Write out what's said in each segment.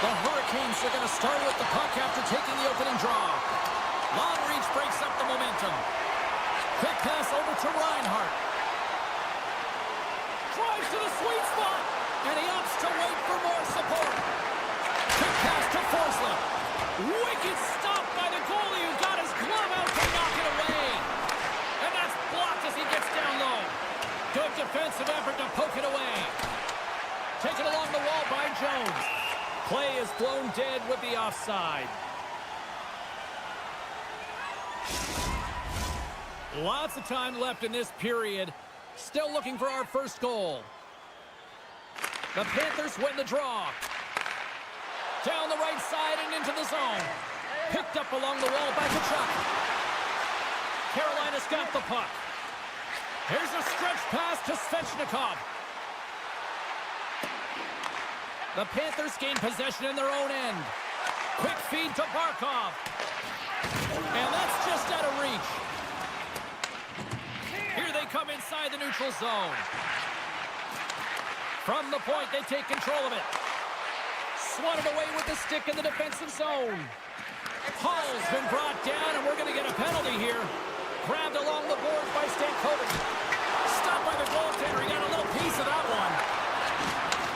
The Hurricanes are going to start with the puck after taking the opening draw. Long reach breaks up the momentum. Quick pass over to Reinhart. Drives to the sweet spot, and he opts to wait for more support. Quick pass to Forsling. Wicked stop by the goalie who got his glove out to knock it away. And that's blocked as he gets down low. Good defensive effort to poke it away. Taken along the wall by Jones. Play is blown dead with the offside. Lots of time left in this period. Still looking for our first goal. The Panthers win the draw. Down the right side and into the zone. Picked up along the wall by Kachuk. Carolina's got the puck. Here's a stretch pass to Svechnikov. The Panthers gain possession in their own end. Quick feed to Barkov. And that's just out of reach. Here they come inside the neutral zone. From the point, they take control of it. Swatted away with the stick in the defensive zone. Hall's been brought down, and we're going to get a penalty here. Grabbed along the boards by Stankovic. Stopped by the goaltender. He got a little piece of that one.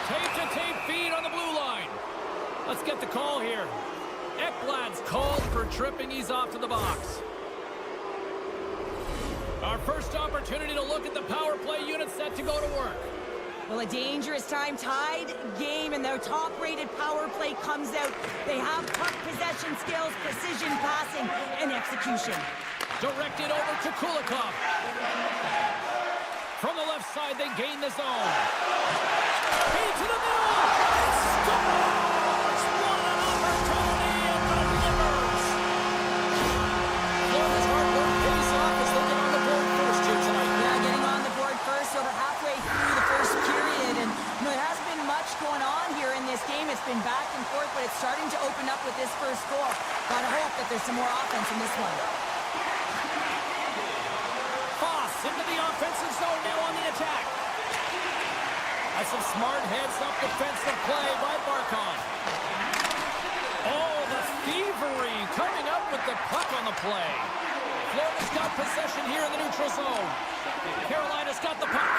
Tape-to-tape feed on the blue line. Let's get the call here. Ekblad's called for tripping. He's off to the box. Our first opportunity to look at the power play unit set to go to work. Well, a dangerous time, tied game, and their top-rated power play comes out. They have puck possession skills, precision passing, and execution. Directed over to Kulikov. From the left side, they gain the zone. Feed to the middle. Scores! What an opportunity and delivers. Florida's hard work pays off as they get on the board first here tonight. Yeah, getting on the board first over halfway through the first period. And there hasn't been much going on here in this game. It's been back and forth, but it's starting to open up with this first goal. Gotta hope that there's some more offense in this one. Into the offensive zone now on the attack. That's some smart heads-up defensive play by Barkov. Oh, the thievery coming up with the puck on the play. Florida's got possession here in the neutral zone. Carolina's got the puck.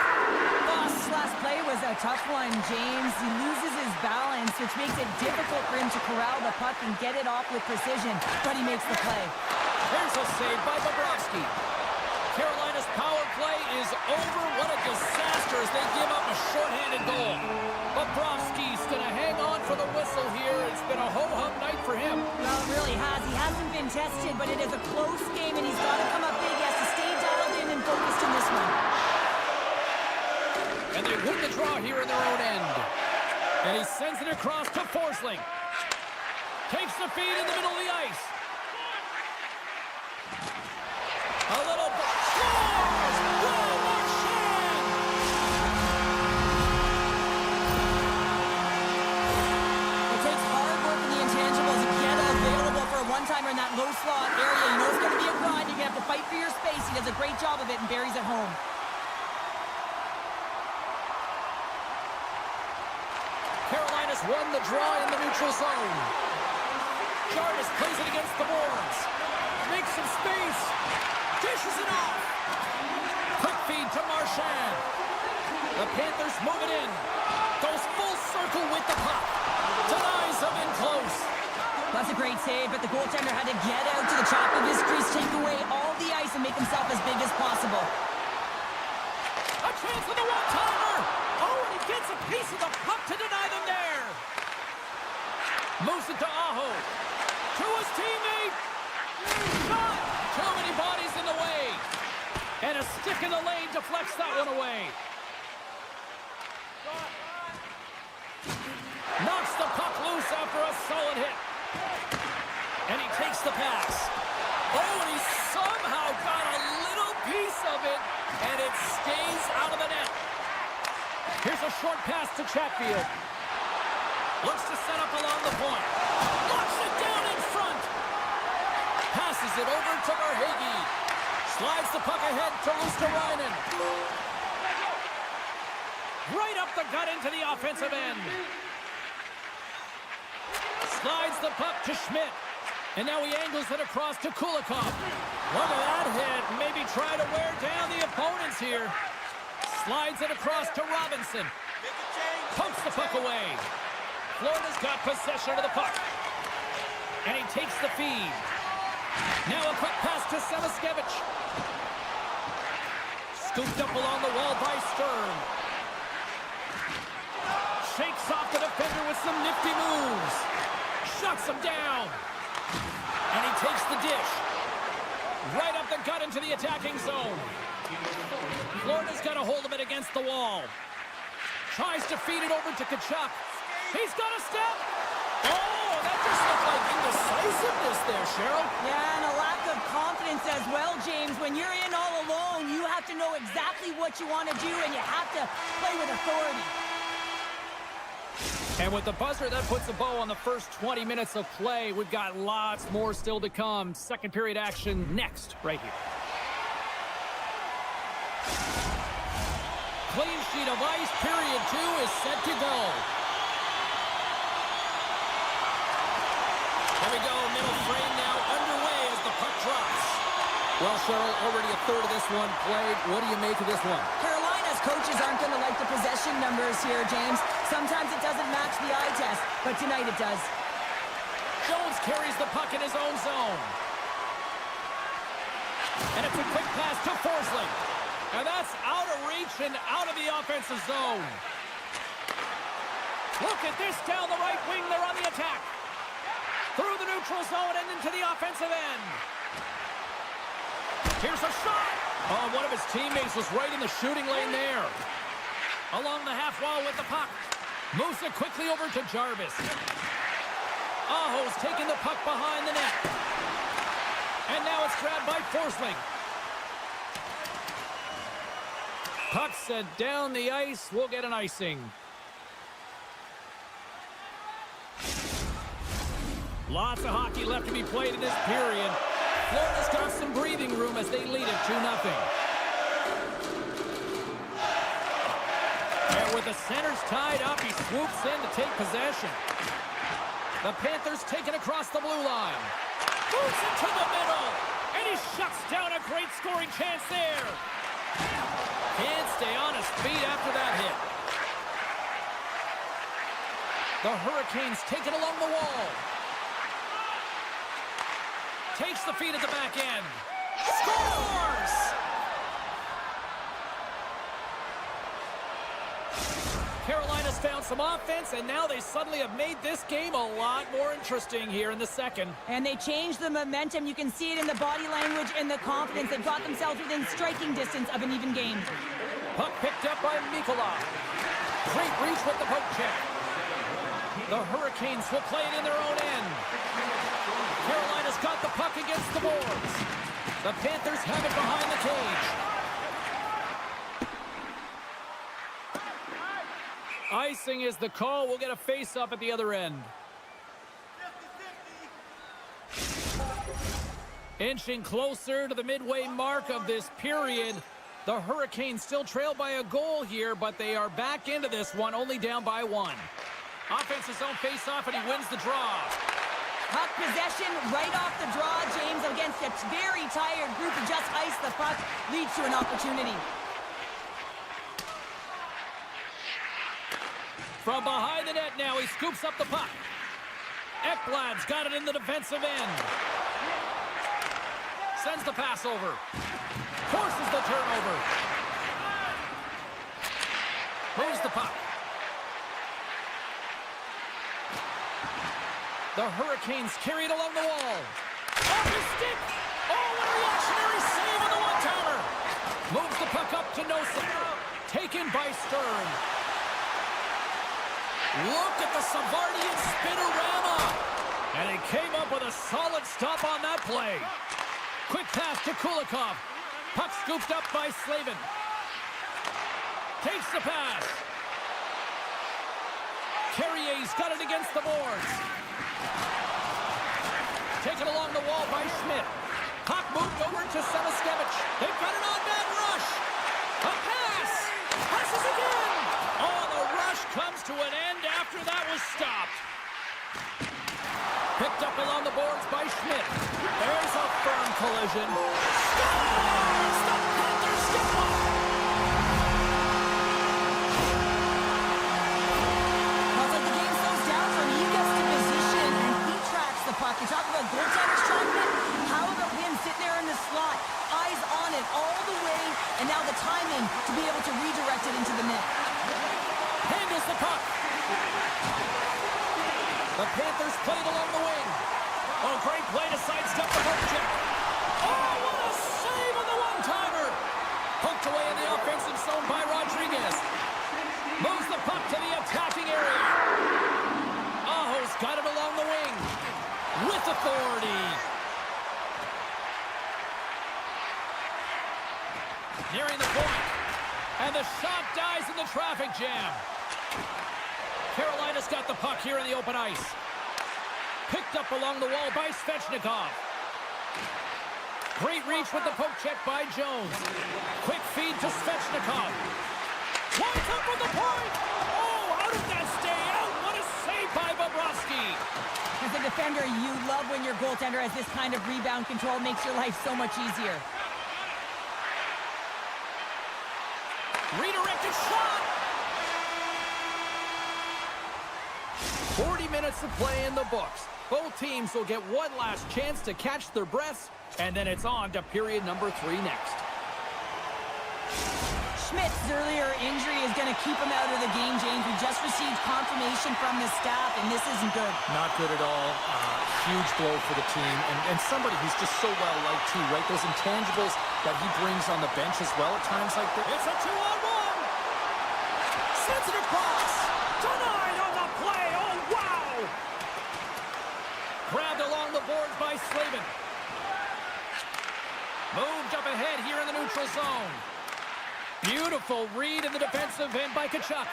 This last play was a tough one, James. He loses his balance, which makes it difficult for him to corral the puck and get it off with precision, but he makes the play. Here's a save by Bobrovsky. Carolina's power play is over. What a disaster as they give up a shorthanded goal. Bobrovsky's going to hang on for the whistle here. It's been a ho-hum night for him. Well, it really has. He hasn't been tested, but it is a close game, and he's got to come up big. He has to stay dialed in and focused in this one. And they win the draw here in their own end. And he sends it across to Forsling. Takes the feed in the middle of the ice. A little scores! Whoa, Shin! It takes hard work in the intangibles to get available for a one-timer in that low slot area. You know it's going to be a grind. You're going to have to fight for your space. He does a great job of it and buries it home. Carolina's won the draw in the neutral zone. Jarvis plays it against the boards. Makes some space. Dishes it off. Quick feed to Marchand. The Panthers move it in. Goes full circle with the puck. Denies them in close. That's a great save, but the goaltender had to get out to the top of his crease, take away all the ice, and make himself as big as possible. A chance for the one-timer. Oh, and he gets a piece of the puck to deny them there. Moves it to Aho. To his teammate. Shot. Too many bodies in the way. And a stick in the lane deflects that one away. Knocks the puck loose after a solid hit. And he takes the pass. Oh, and he somehow got a little piece of it, and it stays out of the net. Here's a short pass to Chatfield. Looks to set up along the point. Knocks it down in front. Passes it over to Verhaeghe. Slides the puck ahead to Luosterainen. Right up the gut into the offensive end. Slides the puck to Schmidt. And now he angles it across to Kulikov. Look at that hit. Maybe try to wear down the opponents here. Slides it across to Robinson. Pumps the puck away. Florida's got possession of the puck. And he takes the feed. Now a quick pass to Samaskevich. Scooped up along the wall by Stern. Shakes off the defender with some nifty moves. Shuts him down. And he takes the dish. Right up the gut into the attacking zone. Florida's got a hold of it against the wall. Tries to feed it over to Tkachuk. He's got a step. Oh, that just looked like indecisiveness there, Cheryl. Yeah, and a lack of confidence as well, James. When you're in all alone, you have to know exactly what you want to do, and you have to play with authority. And with the buzzer, that puts a bow on the first 20 minutes of play. We've got lots more still to come. Second period action next, right here. Clean sheet of ice, period 2 is set to go. There we go, middle frame now underway as the puck drops. Well, Cheryl, already a third of this one played. What do you make of this one? Carolina's coaches aren't going to like the possession numbers here, James. Sometimes it doesn't match the eye test, but tonight it does. Jones carries the puck in his own zone. And it's a quick pass to Forsling. And that's out of reach and out of the offensive zone. Look at this down the right wing. They're on the attack. Through the neutral zone and into the offensive end. Here's a shot. Oh, one of his teammates was right in the shooting lane there. Along the half wall with the puck. Moves it quickly over to Jarvis. Aho's taking the puck behind the net. And now it's grabbed by Forsling. Puck sent down the ice. We'll get an icing. Lots of hockey left to be played in this period. Florida's got some breathing room as they lead it 2-0. And with the centers tied up, he swoops in to take possession. The Panthers take it across the blue line. Moves it to the middle. And he shuts down a great scoring chance there. Can't stay on his feet after that hit. The Hurricanes take it along the wall. Takes the feed at the back end. Scores! Carolina's found some offense, and now they suddenly have made this game a lot more interesting here in the second. And they changed the momentum. You can see it in the body language and the confidence. They got themselves within striking distance of an even game. Puck picked up by Mikula. Great reach with the poke check. The Hurricanes will play it in their own end. Carolina's got the puck against the boards. The Panthers have it behind the cage. Icing is the call. We'll get a face-up at the other end. Inching closer to the midway mark of this period. The Hurricanes still trail by a goal here, but they are back into this one, only down by 1. Offensive zone face-off, and he wins the draw. Puck possession right off the draw, James, against a very tired group who just iced the puck, leads to an opportunity. From behind the net now, he scoops up the puck. Ekblad's got it in the defensive end. Sends the pass over. Forces the turnover. Moves the puck. The Hurricanes carry it along the wall. Off his stick. Oh, what a reactionary save on the one-timer. to Nosek. Taken by Stern. Look at the Savardian spinorama. And he came up with a solid stop on that play. Quick pass to Kulikov. Puck scooped up by Slavin. Takes the pass. Carrier's got it against the boards. Taken along the wall by Schmidt. Puck moved over to Samaskevich. They've got an on-man rush. A pass. Passes again. Oh, the rush comes to an end after that was stopped. Picked up along the boards by Schmidt. There's a firm collision. Scores! The Panthers skip up. Well, it's like the game slows down for him. He gets to position and he tracks the puck. You talk about goaltenders tracking it. How about him sitting there in the slot, eyes on it all the way, and now the timing to be able to redirect it into the net. Handles the puck. The Panthers played along the wing. Oh, great play to sidestep the poke check. Oh, what a save on the one-timer. Poked away in the offensive zone by Rodriguez. Moves the puck to the attacking area. Aho's got it along the wing. With authority. Nearing the point. And the shot dies in the traffic jam. Carolina's got the puck here in the open ice. Picked up along the wall by Svechnikov. Great reach with the poke check by Jones. Quick feed to Svechnikov. Winds up with the point. Oh, how did that stay out? What a save by Bobrovsky. As a defender, you love when your goaltender has this kind of rebound control. Makes your life so much easier. Redirected shot. 40 minutes of play in the books. Both teams will get one last chance to catch their breaths, and then it's on to period number 3 next. Schmidt's earlier injury is going to keep him out of the game, James. We just received confirmation from the staff, and this isn't good. Not good at all. Huge blow for the team, and somebody who's just so well-liked, too, right? Those intangibles that he brings on the bench as well at times like this. It's a 2-on-1. Sends it across. Denied on the play. Oh, wow. Grabbed along the boards by Slavin. Moved up ahead here in the neutral zone. Beautiful read in the defensive end by Tkachuk.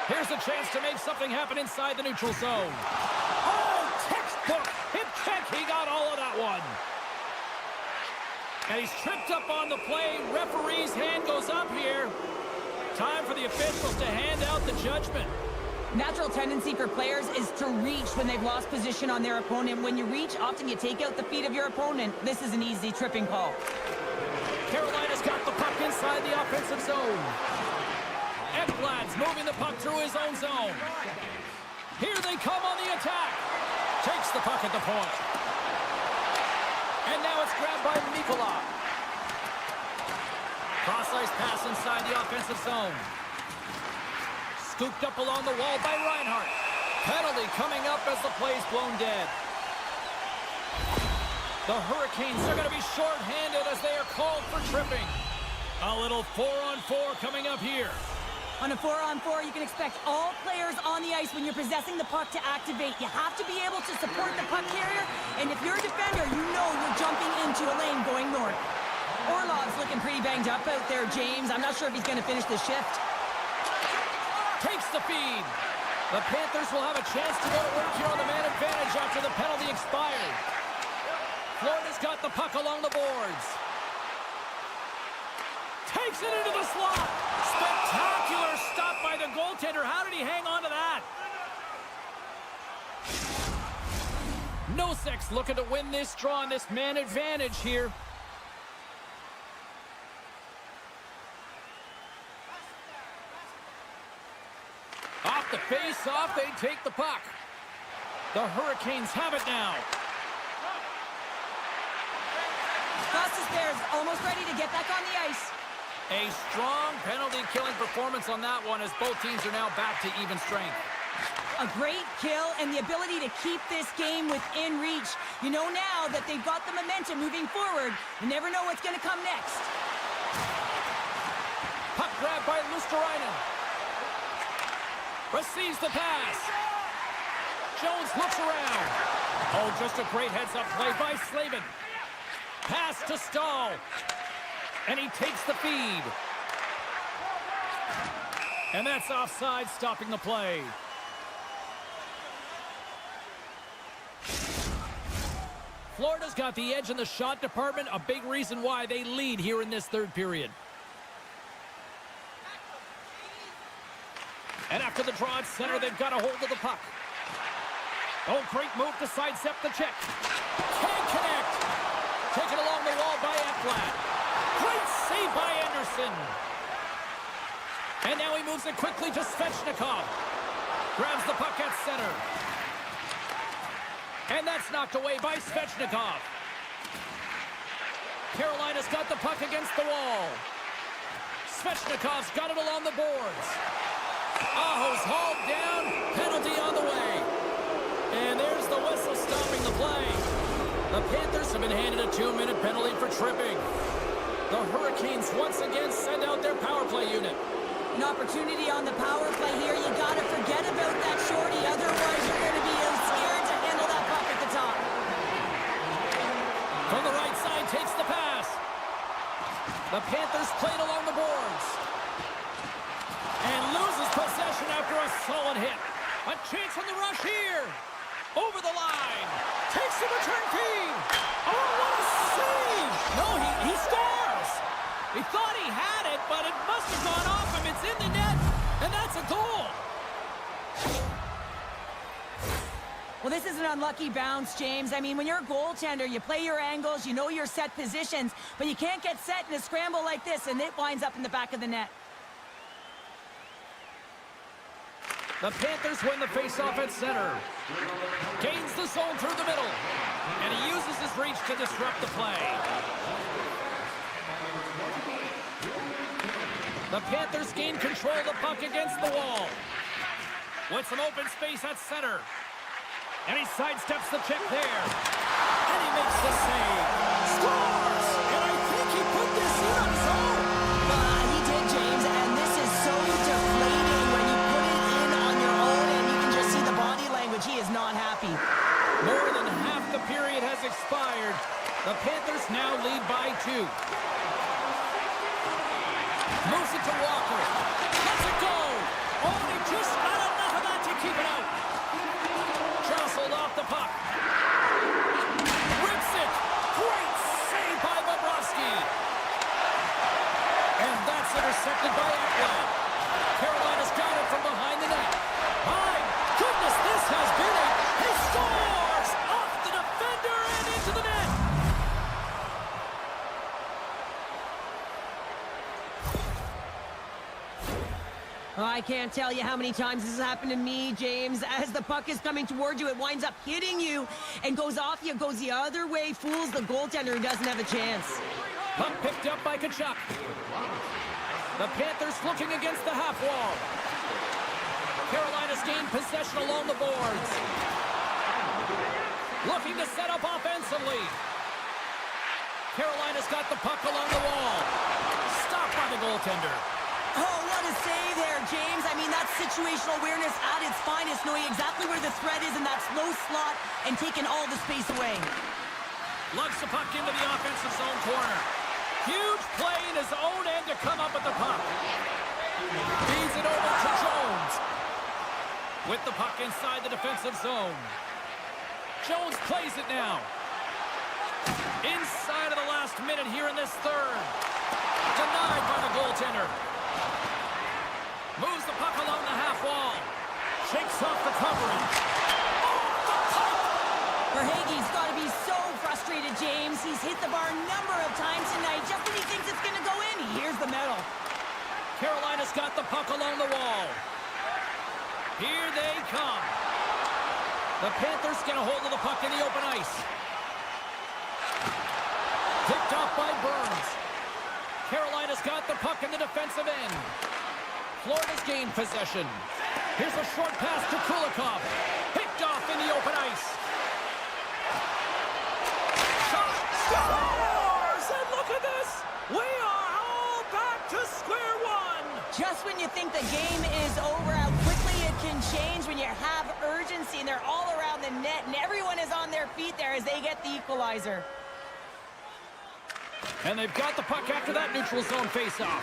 Here's a chance to make something happen inside the neutral zone. Oh, textbook hip check. He got all of that one. And he's tripped up on the play. Referee's hand goes up here. Time for the officials to hand out the judgment. Natural tendency for players is to reach when they've lost position on their opponent. When you reach, often you take out the feet of your opponent. This is an easy tripping call. Carolina's got the puck inside the offensive zone. Ekblad's moving the puck through his own zone. Here they come on the attack. Takes the puck at the point. And now it's grabbed by Mikula. Cross-ice pass inside the offensive zone. Scooped up along the wall by Reinhart. Penalty coming up as the play's blown dead. The Hurricanes are going to be short-handed as they are called for tripping. A little 4-on-4 coming up here. On a 4-on-4, you can expect all players on the ice when you're possessing the puck to activate. You have to be able to support the puck carrier, and if you're a defender, you know you're jumping into a lane going north. Orlov's looking pretty banged up out there, James. I'm not sure if he's going to finish the shift. Takes the feed. The Panthers will have a chance to go to work here on the man advantage after the penalty expired. Florida's got the puck along the boards. Takes it into the slot. Spectacular stop by the goaltender. How did he hang on to that? Nosek's looking to win this draw on this man advantage here. Off the face-off, they take the puck. The Hurricanes have it now. Costas Bears almost ready to get back on the ice. A strong penalty-killing performance on that one as both teams are now back to even strength. A great kill and the ability to keep this game within reach. You know now that they've got the momentum moving forward. You never know what's going to come next. grab by Lusterainen. Receives the pass. Jones looks around. Oh, just a great heads-up play by Slavin. Pass to Stahl. And he takes the feed. And that's offside, stopping the play. Florida's got the edge in the shot department, a big reason why they lead here in this third period. And after the draw at center, they've got a hold of the puck. Oh, great move to sidestep the check. Can't connect. Taken along the wall by Ekblad. Great save by Anderson. And now he moves it quickly to Svechnikov. Grabs the puck at center. And that's knocked away by Svechnikov. Carolina's got the puck against the wall. Svechnikov's got it along the boards. Aho's hauled down. Penalty on the way. And there's the whistle stopping the play. The Panthers have been handed a 2-minute penalty for tripping. The Hurricanes once again send out their power play unit. An opportunity on the power play here. You got to forget about that shorty. Otherwise, you're going to be scared to handle that puck at the top. From the right side, takes the pass. The Panthers played along the boards. And loses possession after a solid hit. A chance on the rush here. Over the line. Takes the return feed. Oh, what a save. No, he scores. He thought he had it, but it must have gone off him. It's in the net, and that's a goal. Well, this is an unlucky bounce, James. I mean, when you're a goaltender, you play your angles, you know your set positions, but you can't get set in a scramble like this, and it winds up in the back of the net. The Panthers win the faceoff at center. Gains the zone through the middle. And he uses his reach to disrupt the play. The Panthers gain control of the puck against the wall. With some open space at center. And he sidesteps the check there. And he makes the save. Scores! And I think he put this in on his own. He did, James, and this is so deflating when you put it in on your own, and you can just see the body language. He is not happy. More than half the period has expired. The Panthers now lead by 2. Moves it to Walker. Lets it go. Oh, and he just got enough of that to keep it out. Jostled off the puck. Rips it. Great save by Bobrovsky. And that's intercepted by Ekblad. Carolina's got it from behind the net. My goodness, this has been a... He scores! Off the defender and into the net. I can't tell you how many times this has happened to me, James. As the puck is coming toward you, it winds up hitting you and goes off you, goes the other way, fools the goaltender who doesn't have a chance. Puck picked up by Tkachuk. The Panthers looking against the half wall. Carolina's gained possession along the boards. Looking to set up offensively. Carolina's got the puck along the wall. Stopped by the goaltender. Oh, what a save there, James. I mean, that's situational awareness at its finest, knowing exactly where the threat is in that slow slot and taking all the space away. Lugs the puck into the offensive zone corner. Huge play in his own end to come up with the puck. Feeds it over to Jones. With the puck inside the defensive zone. Jones plays it now. Inside of the last minute here in this third. Denied by the goaltender. Moves the puck along the half wall. Shakes off the coverage. Verhaeghe's got to be so frustrated, James. He's hit the bar a number of times tonight. Just when he thinks it's going to go in, he hears the metal. Carolina's got the puck along the wall. Here they come. The Panthers get a hold of the puck in the open ice. Picked off by Burns. Carolina's got the puck in the defensive end. Florida's gained possession. Here's a short pass to Kulikov. Picked off in the open ice. Shot! Scores! And look at this! We are all back to square one! just when you think the game is over, how quickly it can change when you have urgency, and they're all around the net, and everyone is on their feet there as they get the equalizer. And they've got the puck after that neutral zone faceoff.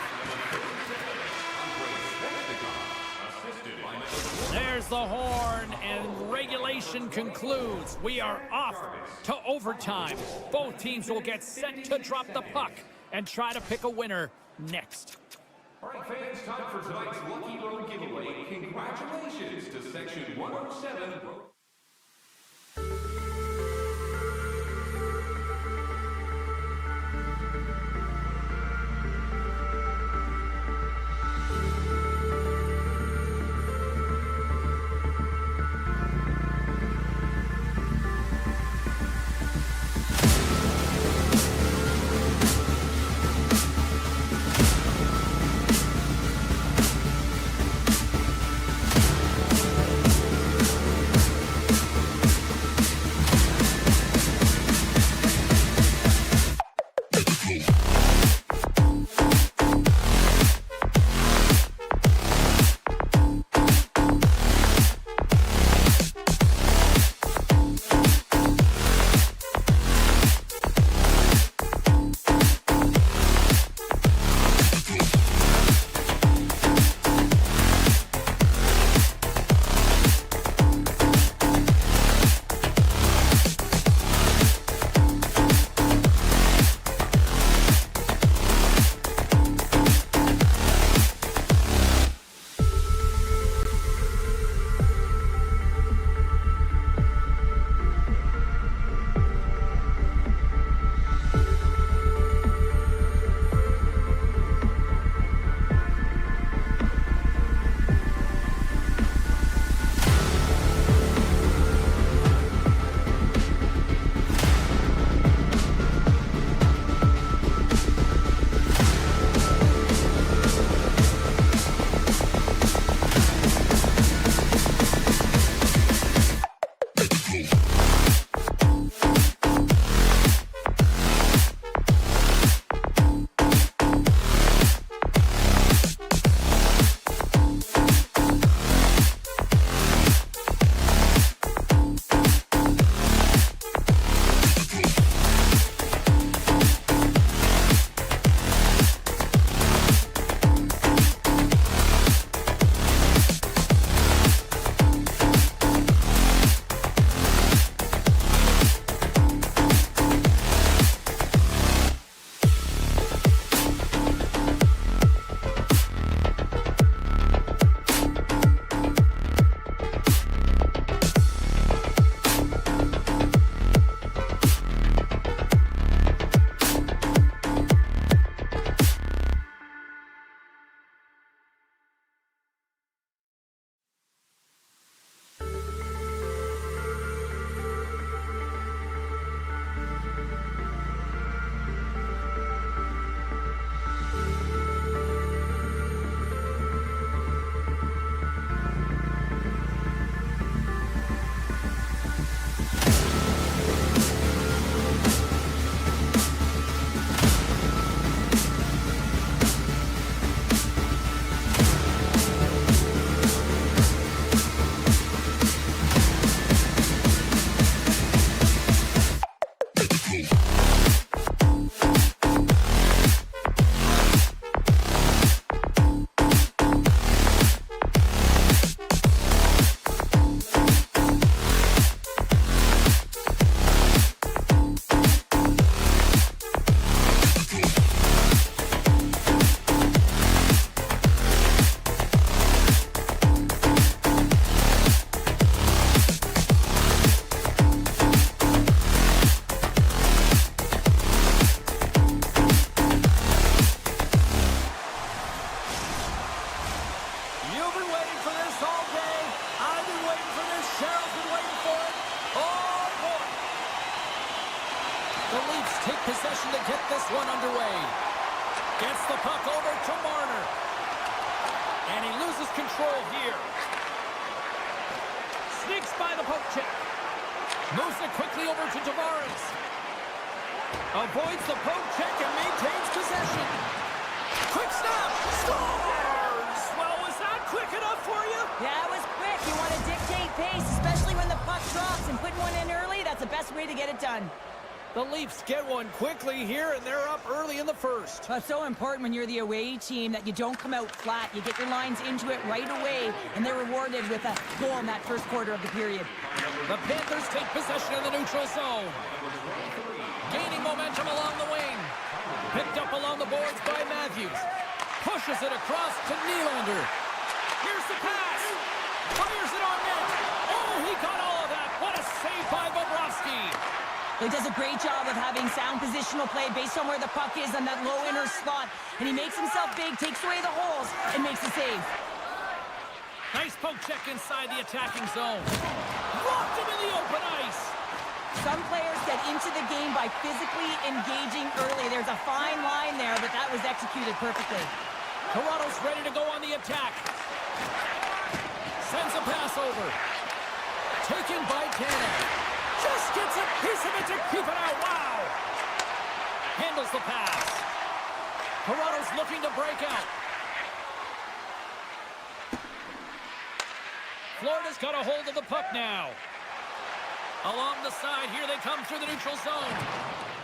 There's the horn, and regulation concludes. We are off to overtime. Both teams will get set to drop the puck and try to pick a winner next. All right, fans, time for tonight's Lucky Road giveaway. Congratulations to Section 107. take possession to get this one underway. Gets the puck over to Marner. And he loses control here. Sneaks by the poke check. Moves it quickly over to Tavares. Avoids the poke check and maintains possession. Quick snap. Scores! the best way to get it done. The Leafs get one quickly here, and they're up early in the first. That's so important when you're the away team that you don't come out flat. You get your lines into it right away, and they're rewarded with a goal in that first quarter of the period. The Panthers take possession in the neutral zone. Gaining momentum along the wing. Picked up along the boards by Matthews. Pushes it across to Nylander. Here's the pass. Fires it on net. Oh, he got all of that. What a save by Bobrovsky. He does a great job of having sound positional play based on where the puck is on that low inner slot. And he makes himself big, takes away the holes, and makes a save. Nice poke check inside the attacking zone. Locked him in the open ice. Some players get into the game by physically engaging early. There's a fine line there, but that was executed perfectly. Toronto's ready to go on the attack. Sends a pass over. Taken by Tanev. Just gets a piece of it to keep it out. Wow! Handles the pass. Toronto's looking to break out. Florida's got a hold of the puck now. Along the side, here they come through the neutral zone.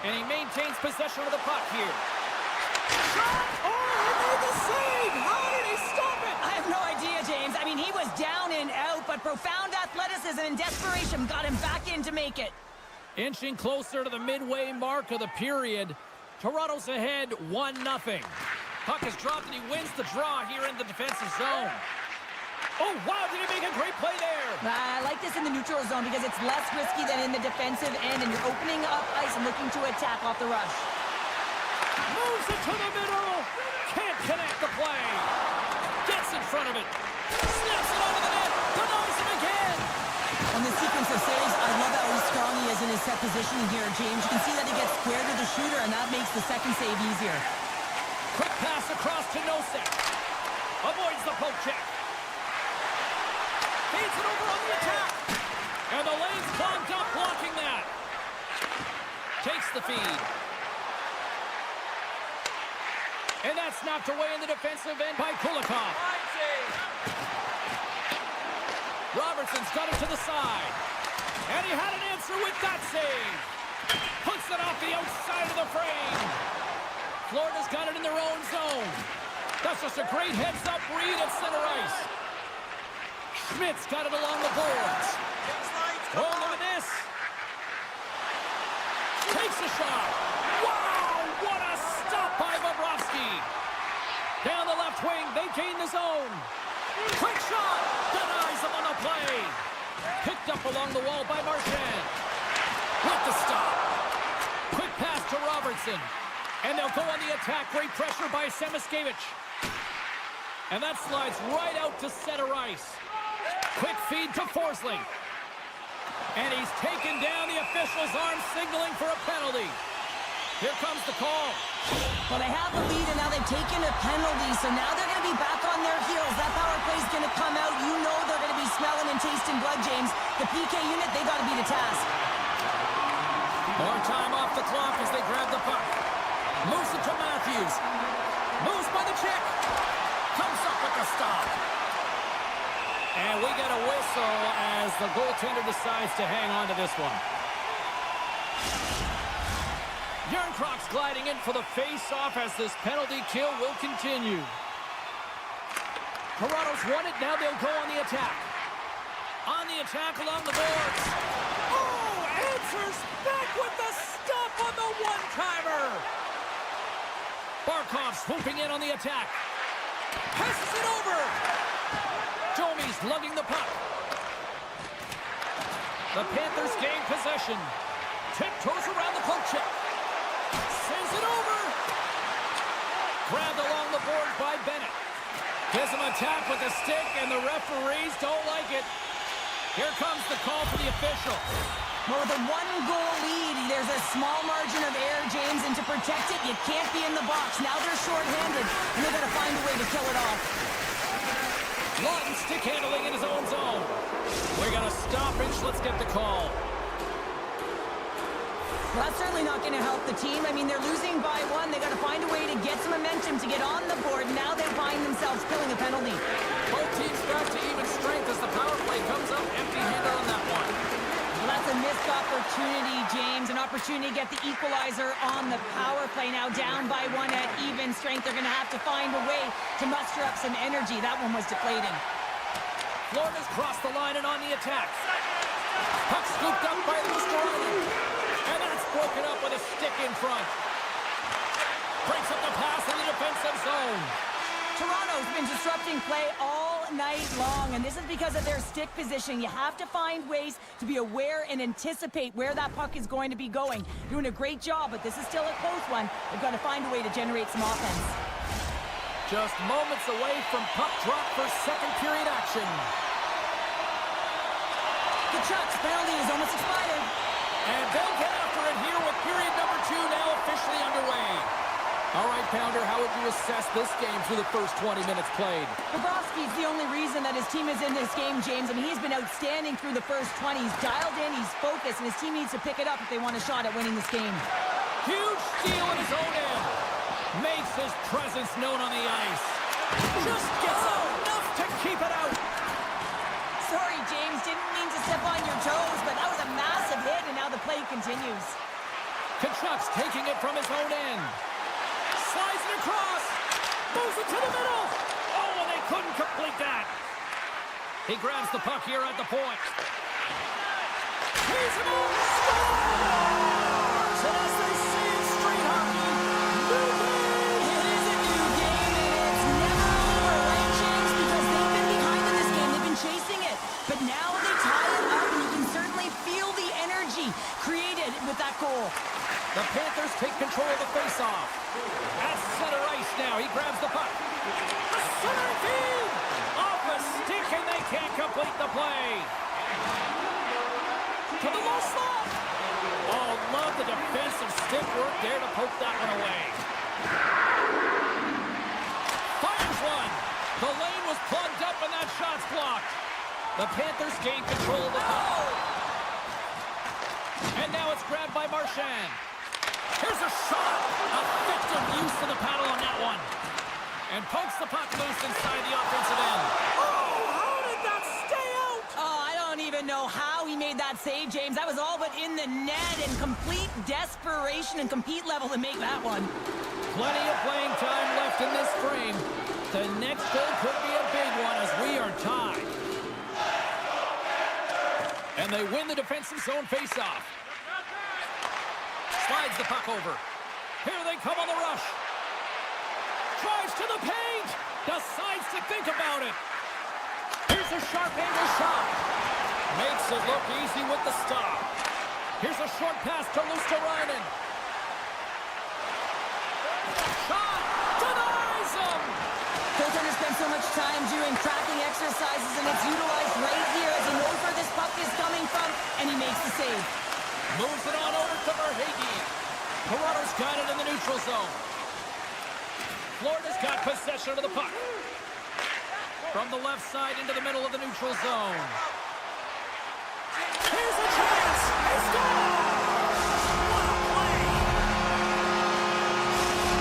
And he maintains possession of the puck here. Shot! Oh, he made the save! How did he stop it? I have no idea, James. I mean, he was down and out, but profound athleticism and desperation got him back in to make it. Inching closer to the midway mark of the period. Toronto's ahead 1-0. Puck is dropped and he wins the draw here in the defensive zone. Oh, wow, did he make a great play there? I like this in the neutral zone because it's less risky than in the defensive end, and you're opening up ice and looking to attack off the rush. Moves it to the middle. Can't connect the play. Gets in front of it. Snaps it onto the net. Denies him again. On the sequence of saves, I love how strong he is in his set positioning here, James. You can see that he gets square to the shooter, and that makes the second save easier. Quick pass across to Nosek. Avoids the poke check. Feeds it over on the attack. And the lane's clogged up, blocking that. Takes the feed. And that's knocked away in the defensive end by Kulikov. Robertson's got it to the side. And he had an answer with that save. Puts it off the outside of the frame. Florida's got it in their own zone. That's just a great heads-up read at center ice. Schmidt's got it along the boards. Oh, look at this. Takes a shot. Wow, what a stop by Bobrovsky. Down the left wing, they gain the zone. Quick shot. Denies him on the play. Picked up along the wall by Marchand. With the stop. Quick pass to Robertson. And they'll go on the attack. Great pressure by Semiskevich. And that slides right out to center ice. Quick feed to Forsling. And he's taken down. The official's arm signaling for a penalty. Here comes the call. Well, they have the lead, and now they've taken a penalty, so now they're going to be back on their heels. That power play's going to come out. You know they're going to be smelling and tasting blood, James. The PK unit, they got to be the task. More time off the clock as they grab the puck. Moves it to Matthews. Moves by the check. Comes up with the stop. And we get a whistle as the goaltender decides to hang on to this one. Järnkrok's gliding in for the face-off as this penalty kill will continue. Toronto's won it. Now they'll go on the attack. On the attack along the boards. Oh, answers back with the stop on the one-timer. Barkov swooping in on the attack. Passes it over. Domi's lugging the puck. The Panthers gain possession. Tiptoes around the poke check. Sends it over. Grabbed along the board by Bennett. Gives him a tap with the stick, and the referees don't like it. Here comes the call for the official. Well, with a one-goal lead, there's a small margin of error, James, and to protect it, you can't be in the box. Now they're short-handed, and they've got to find a way to kill it off. Lawton stick handling in his own zone. We got a stoppage. Let's get the call. Well, that's certainly not going to help the team. I mean, they're losing by one. They got to find a way to get some momentum to get on the board. Now they find themselves killing a penalty. Both teams back to even strength as the power play comes up empty-handed on that one. Well, that's a missed missed opportunity, James. An opportunity to get the equalizer on the power play. Now down by one at even strength. They're going to have to find a way to muster up some energy. That one was deflating. Florida's crossed the line and on the attack. Puck scooped up by Limbo. And that's broken up with a stick in front. Breaks up the pass in the defensive zone. Toronto's been disrupting play all night long, and this is because of their stick position. You have to find ways to be aware and anticipate where that puck is going to be going. Doing a great job, but this is still a close one. They've got to find a way to generate some offense. Just moments away from puck drop for second period action. The Chucks penalty is almost expired. And they'll get after it here with period number 2 now officially underway. All right, Pounder, how would you assess this game through the first 20 minutes played? Bobrovsky's the only reason that his team is in this game, James. I mean, he's been outstanding through the first 20. He's dialed in, he's focused, and his team needs to pick it up if they want a shot at winning this game. Huge steal in his own end. Makes his presence known on the ice. Just gets enough to keep it out. Sorry, James, didn't mean to step on your toes, but that was a massive hit, and now the play continues. Tkachuk's taking it from his own end. Slides it across. Moves it to the middle. Oh, and they couldn't complete that. He grabs the puck here at the point. He's him on. Scores! And as they say in street hockey, new game. It is a new game, and it's never over, right, James? Because they've been behind in this game. They've been chasing it. But now they tie it up, and you can certainly feel the energy created with that goal. The Panthers take control of the faceoff. At center ice now, he grabs the puck. A center feed! Off a stick, and they can't complete the play. To the low slot. Oh, love the defensive stick work there to poke that one away. Fires one. The lane was plugged up, and that shot's blocked. The Panthers gain control of the puck. And now it's grabbed by Marchand. Here's a shot. Effective use of the paddle on that one. And pokes the puck loose inside the offensive end. Oh, how did that stay out? Oh, I don't even know how he made that save, James. That was all but in the net and complete desperation and compete level to make that one. Plenty of playing time left in this frame. The next goal could be a big one as we are tied. And they win the defensive zone faceoff. Slides the puck over. Here they come on the rush. Drives to the paint. Decides to think about it. Here's a sharp angle shot. Makes it look easy with the stop. Here's a short pass to Luosterainen. Shot. Denies him. Goaltender spent so much time doing tracking exercises, and it's utilized right here as he knows where this puck is coming from, and he makes the save. Moves it on over to Verhaeghe. Toronto's got it in the neutral zone. Florida's got possession of the puck. From the left side into the middle of the neutral zone. Here's a chance. He scores! What a play!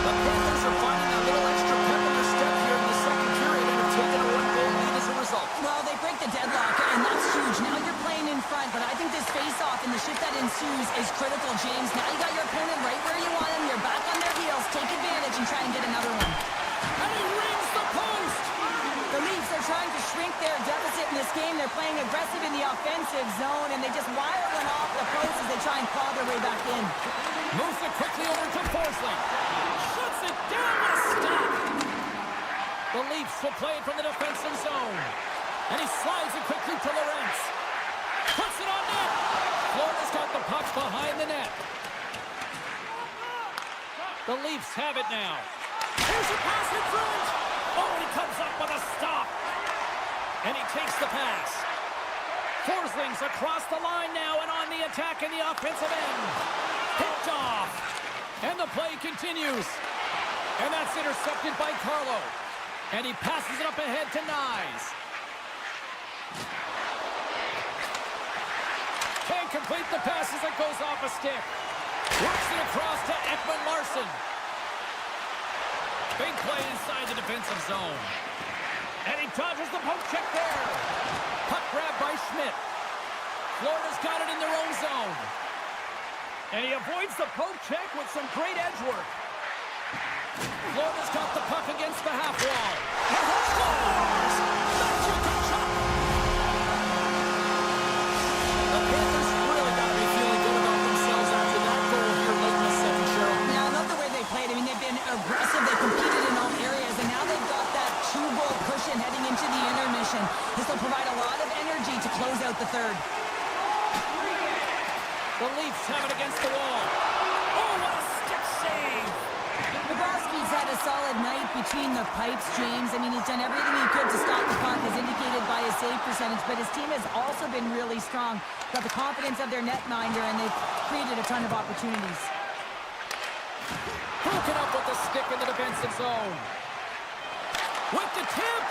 The Panthers are finding a little extra pep in their step here in the second period and have taken a 1-goal lead as a result. Well, they break the deadlock, and that's huge. Now you're playing in front, but I think this face-off and the shift that ensues is critical, James. Now you got your opponent right where you want them. You're back on their heels. Take advantage and try and get another one. And he rings the post! The Leafs are trying to shrink their deficit in this game. They're playing aggressive in the offensive zone, and they just wire one off the post as they try and claw their way back in. Moves it quickly over to Forsling. Shuts it down with a stop. The Leafs will play it from the defensive zone. And he slides it quickly to Lorentz. Puts it on net. Florida's got the puck behind the net. The Leafs have it now. Here's a pass in front. Oh, he comes up with a stop. And he takes the pass. Forsling's across the line now and on the attack in the offensive end. Picked off. And the play continues. And that's intercepted by Carlo. And he passes it up ahead to Nyes. Can't complete the pass as it goes off a stick. Works it across to Ekman-Larsson. Big play inside the defensive zone. And he dodges the poke check there. Puck grab by Schmidt. Florida's got it in their own zone. And he avoids the poke check with some great edge work. Florida's got the puck against the half wall. Scores! Matthew Tkachuk! The Panthers really got to be feeling good about themselves after that goal here late in the second, Cheryl. Yeah, I love the way they played. I mean, they've been aggressive. They competed in all areas, and now they've got that 2-goal cushion heading into the intermission. This will provide a lot of energy to close out the third. The Leafs have it against the wall. Oh, what a stick save! Bobrovsky's had a solid night between the pipes, James. I mean, he's done everything he could to stop the puck, as indicated by his save percentage, but his team has also been really strong. Got the confidence of their netminder, and they've created a ton of opportunities. Broken up with the stick in the defensive zone. With the tip!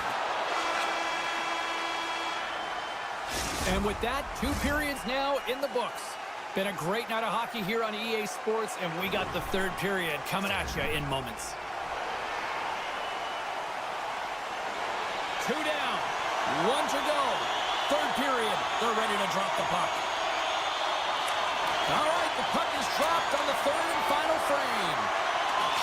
And with that, 2 periods now in the books. Been a great night of hockey here on EA Sports, and we got the third period coming at you in moments. 2 down, 1 to go. Third period, they're ready to drop the puck. All right, the puck is dropped on the third and final frame.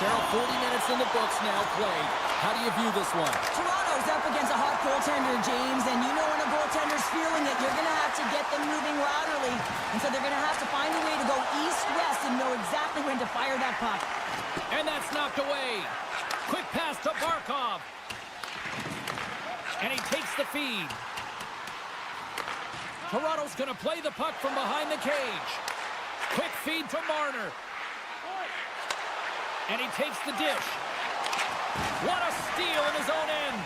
Cheryl, 40 minutes in the books now played. How do you view this one? Toronto's up against a hot goaltender, James, and you know when a goaltender's feeling it, you're going to have to get them moving laterally, and so they're going to have to find a way to go east-west and know exactly when to fire that puck. And that's knocked away. Quick pass to Barkov. And he takes the feed. Toronto's going to play the puck from behind the cage. Quick feed to Marner. And he takes the dish. What a steal in his own end.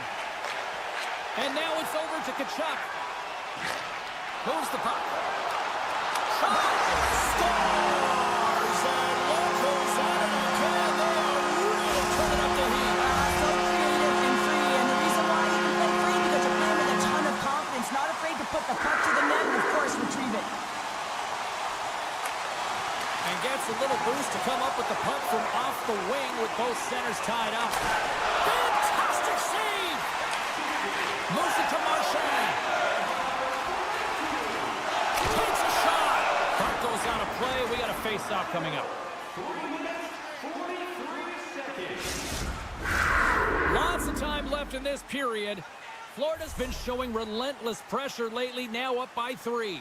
And now it's over to Tkachuk. Moves the puck. Shot! Scores! And look who's at it again. They are really turning up the heat. So creative and free, and the reason why you can play free because you're playing with a ton of confidence, not afraid to put the puck to the net and, of course, retrieve it. And gets a little boost to come up with the puck from off the wing with both centers tied up. Fantastic save! Moves it to Marchand. Takes a shot. Puck goes out of play. We got a face-off coming up. 40 minutes, 43 seconds. Lots of time left in this period. Florida's been showing relentless pressure lately, now up by 3.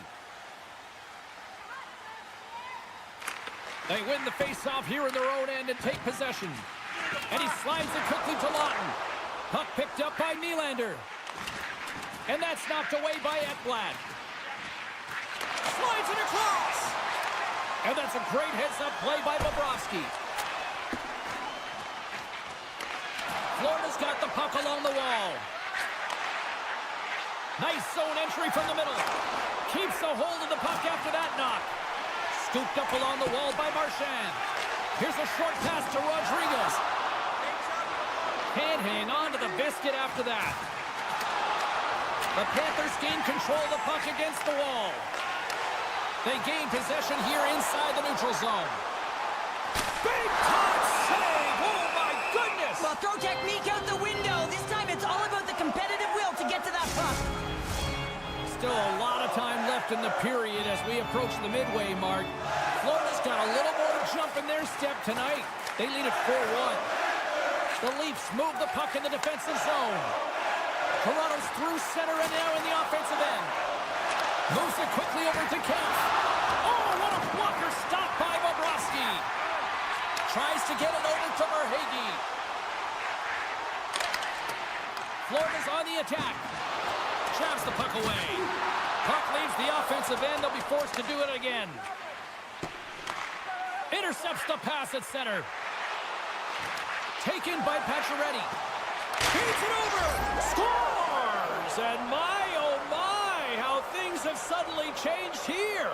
They win the face-off here in their own end and take possession. And he slides it quickly to Lawton. Puck picked up by Nylander. And that's knocked away by Ekblad. Slides it across. And that's a great heads-up play by Bobrovsky. Florida's got the puck along the wall. Nice zone entry from the middle. Keeps a hold of the puck after that knock. Scooped up along the wall by Marchand. Here's a short pass to Rodriguez. Can't hang on to the biscuit after that. The Panthers gain control of the puck against the wall. They gain possession here inside the neutral zone. Big time save! Oh my goodness! Well, throw technique out the window. This time it's all about the competitive will to get to that puck. Still a lot of time left in the period as we approach the midway mark. Florida's got a little more jump in their step tonight. They lead at 4-1. The Leafs move the puck in the defensive zone. Toronto's through center and now in the offensive end. Moves it quickly over to Kemp. Oh, what a blocker stop by Bobrovsky. Tries to get it over to Verhaeghe. Florida's on the attack. Traps the puck away. Puck leaves the offensive end. They'll be forced to do it again. Intercepts the pass at center. Taken by Pacioretty. Feeds it over. Scores! And my, oh my, how things have suddenly changed here.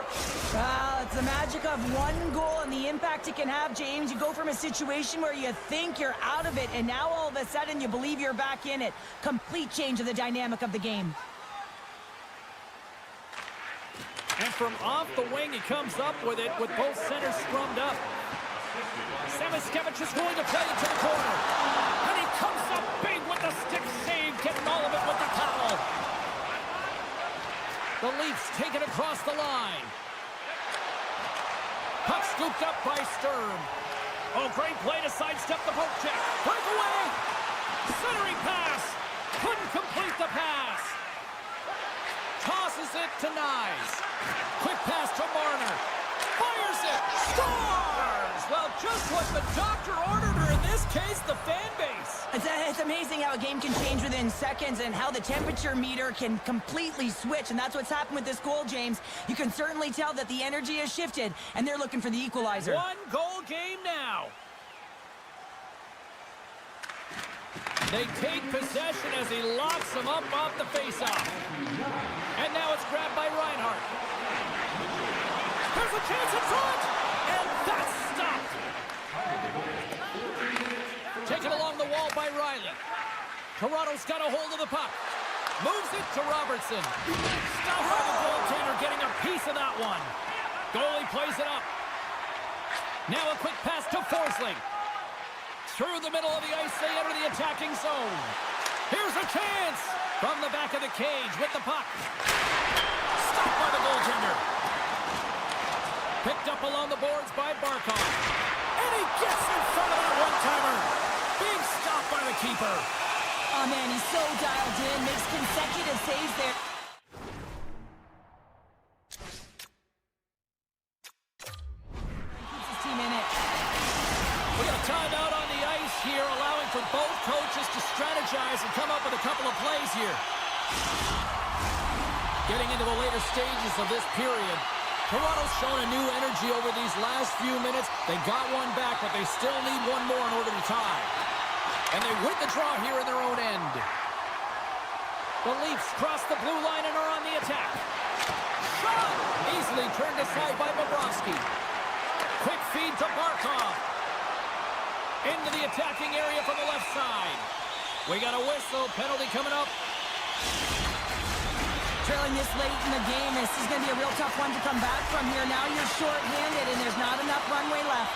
Well, it's the magic of one goal and the impact it can have, James. You go from a situation where you think you're out of it, and now all of a sudden you believe you're back in it. Complete change of the dynamic of the game. And from off the wing, he comes up with it with both centers scrummed up. Samoskevich is going to play it to the corner. And he comes up big with the stick save, getting all of it with the towel. The Leafs take it across the line. Picked up by Sturm. Oh, great play to sidestep the poke check. Breakaway! Centering pass! Couldn't complete the pass. Tosses it to Nyes. Quick pass to Marner. Fires it! Scores! Well, just what the doctor ordered, or in this case, the fan base. It's amazing how a game can change within seconds and how the temperature meter can completely switch, and that's what's happened with this goal, James. You can certainly tell that the energy has shifted, and they're looking for the equalizer. One-goal game now. They take possession as he locks them up off the faceoff. And now it's grabbed by Reinhardt. There's a chance in front! And that's stopped! Taken along the wall by Riley. Toronto's got a hold of the puck. Moves it to Robertson. Stopped by the goaltender, getting a piece of that one. Goalie plays it up. Now a quick pass to Forsling. Through the middle of the ice, they enter the attacking zone. Here's a chance! From the back of the cage with the puck. Stopped by the goaltender. Picked up along the boards by Barkov. And he gets in front of that one-timer. Big stop by the keeper. Oh, man, he's so dialed in. Makes consecutive saves there. Keeps his team in it. We got a timeout on the ice here, allowing for both coaches to strategize and come up with a couple of plays here. Getting into the later stages of this period, Toronto's shown a new energy over these last few minutes. They got one back, but they still need one more in order to tie. And they win the draw here in their own end. The Leafs cross the blue line and are on the attack. Shot! Easily turned aside by Bobrovsky. Quick feed to Barkov. Into the attacking area from the left side. We got a whistle. Penalty coming up. Trailing this late in the game, this is going to be a real tough one to come back from here. Now you're short-handed, and there's not enough runway left.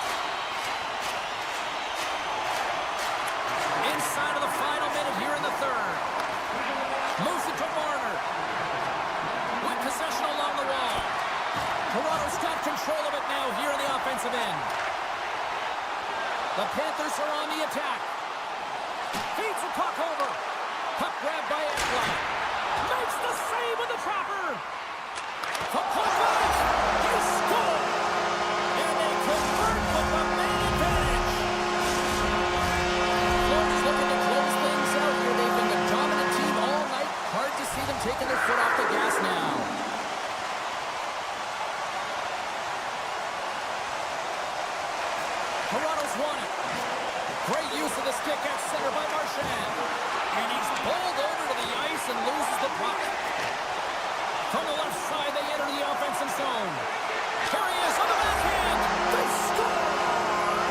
Inside of the final minute here in the third. Moves it to Marner. With possession along the wall. Toronto's got control of it now here in the offensive end. The Panthers are on the attack. Feeds the puck over. Puck grabbed by Ekblad. Makes the save with the trapper. The puck out. They score. And they convert with the man advantage. Florida's looking to close things out here. They've been the dominant team all night. Hard to see them taking their foot off the gas now. Toronto's won it. Great use of the stick at center by Marchand. And he's bowled over to the ice and loses the puck. From the left side, they enter the offensive zone. Here he is on the backhand. They score!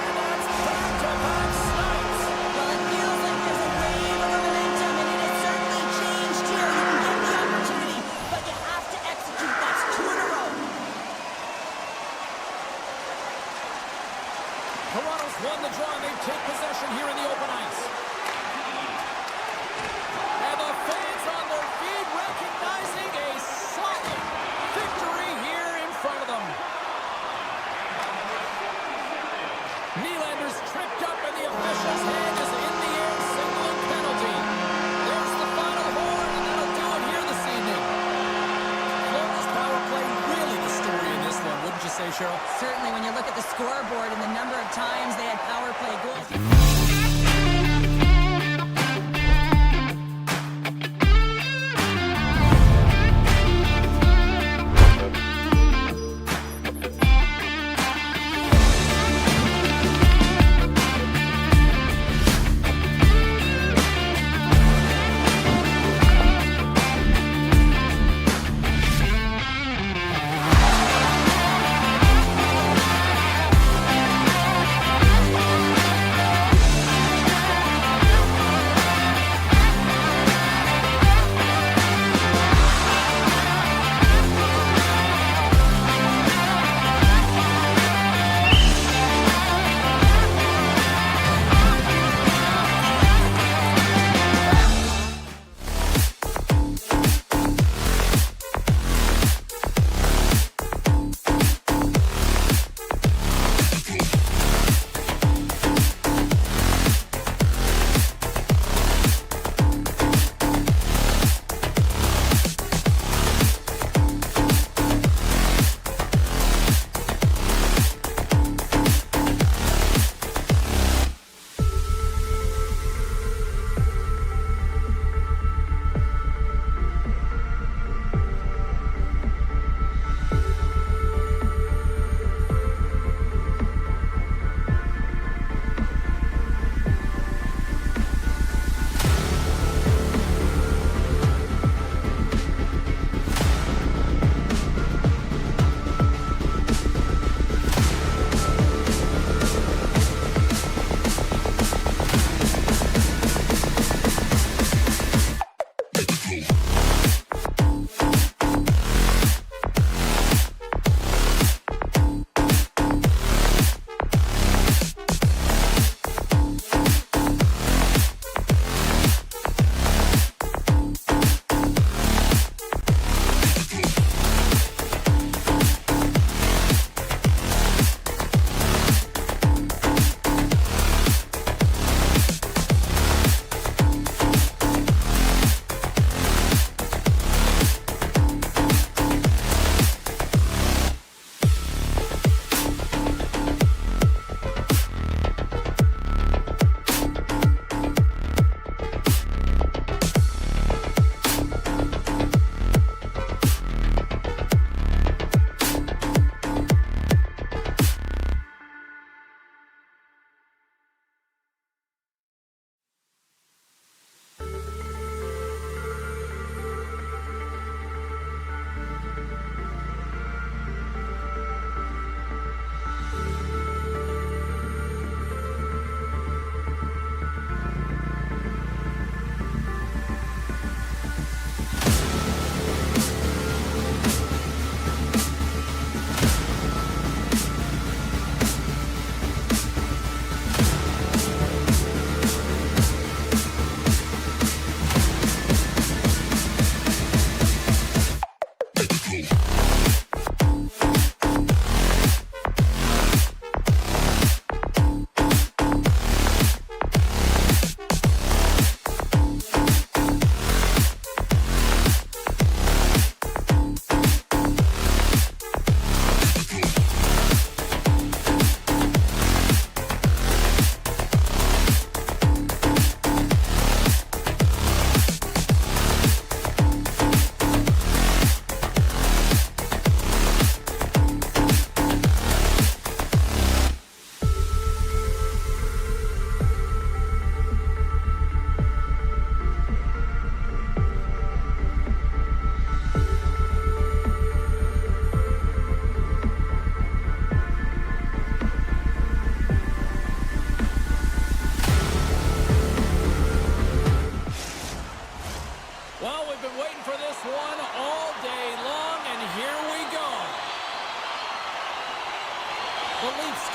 And that's back-to-back snipes. Well, it feels like there's a wave of momentum, and it has certainly changed here. You can get the opportunity, but you have to execute. That's 2 in a row. Toronto's won the draw, and they take possession here in the open ice. And the fans on their feet recognizing a solid victory here in front of them. Nylander's tripped up, and the official's hand is in the air, signaling penalty. There's the final horn, and that'll do it here this evening. Florida's power play really the story in this one, wouldn't you say, Cheryl? Certainly, when you look at the scoreboard and the number of times they had power play goals.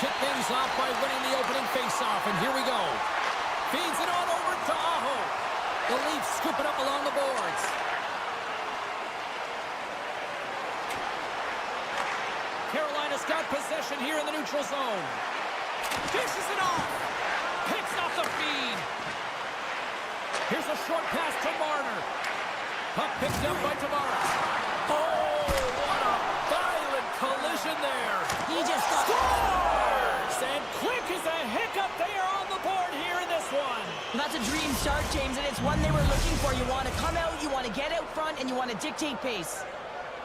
kick things off by winning the opening faceoff, and here we go. Feeds it on over to Aho. The Leafs scoop it up along the boards. Carolina's got possession here in the neutral zone. Dishes it off. Picks off the feed. Here's a short pass to Marner. Puck picked up by Tavares. Oh, what a violent collision there. He just got... Scores! And quick as a hiccup, they are on the board here in this one. That's a dream start, James, and it's one they were looking for. You want to come out, you want to get out front, and you want to dictate pace.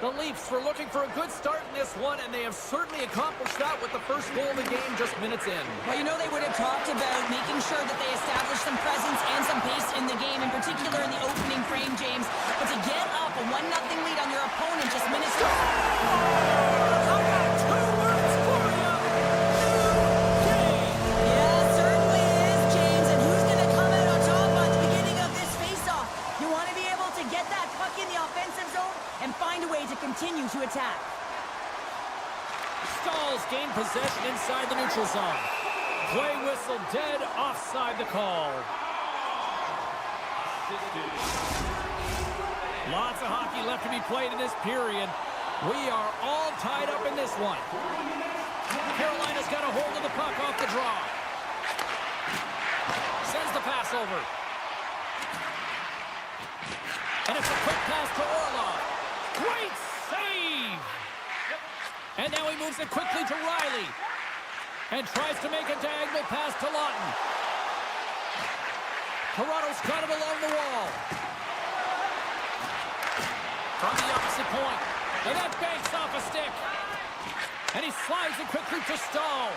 The Leafs were looking for a good start in this one, and they have certainly accomplished that with the first goal of the game just minutes in. Well, you know they would have talked about making sure that they establish some presence and some pace in the game, in particular in the opening frame, James. But to get up a 1-0 lead on your opponent just minutes ago... How about 2 words for you? New game! Yeah, certainly is, James. And who's going to come out on top on the beginning of this face-off? You want to be able to get that puck in the offensive zone and find a way to continue to attack. Stalls gain possession inside the neutral zone. Play whistle dead, offside the call. Lots of hockey left to be played in this period. We are all tied up in this one. Carolina's got a hold of the puck off the draw. Sends the pass over. And it's a quick pass to Orlov. Great save! And now he moves it quickly to Riley. And tries to make a diagonal pass to Lawton. Toronto's got it along the wall. From the opposite point. And that banks off a stick. And he slides it quickly to Stahl.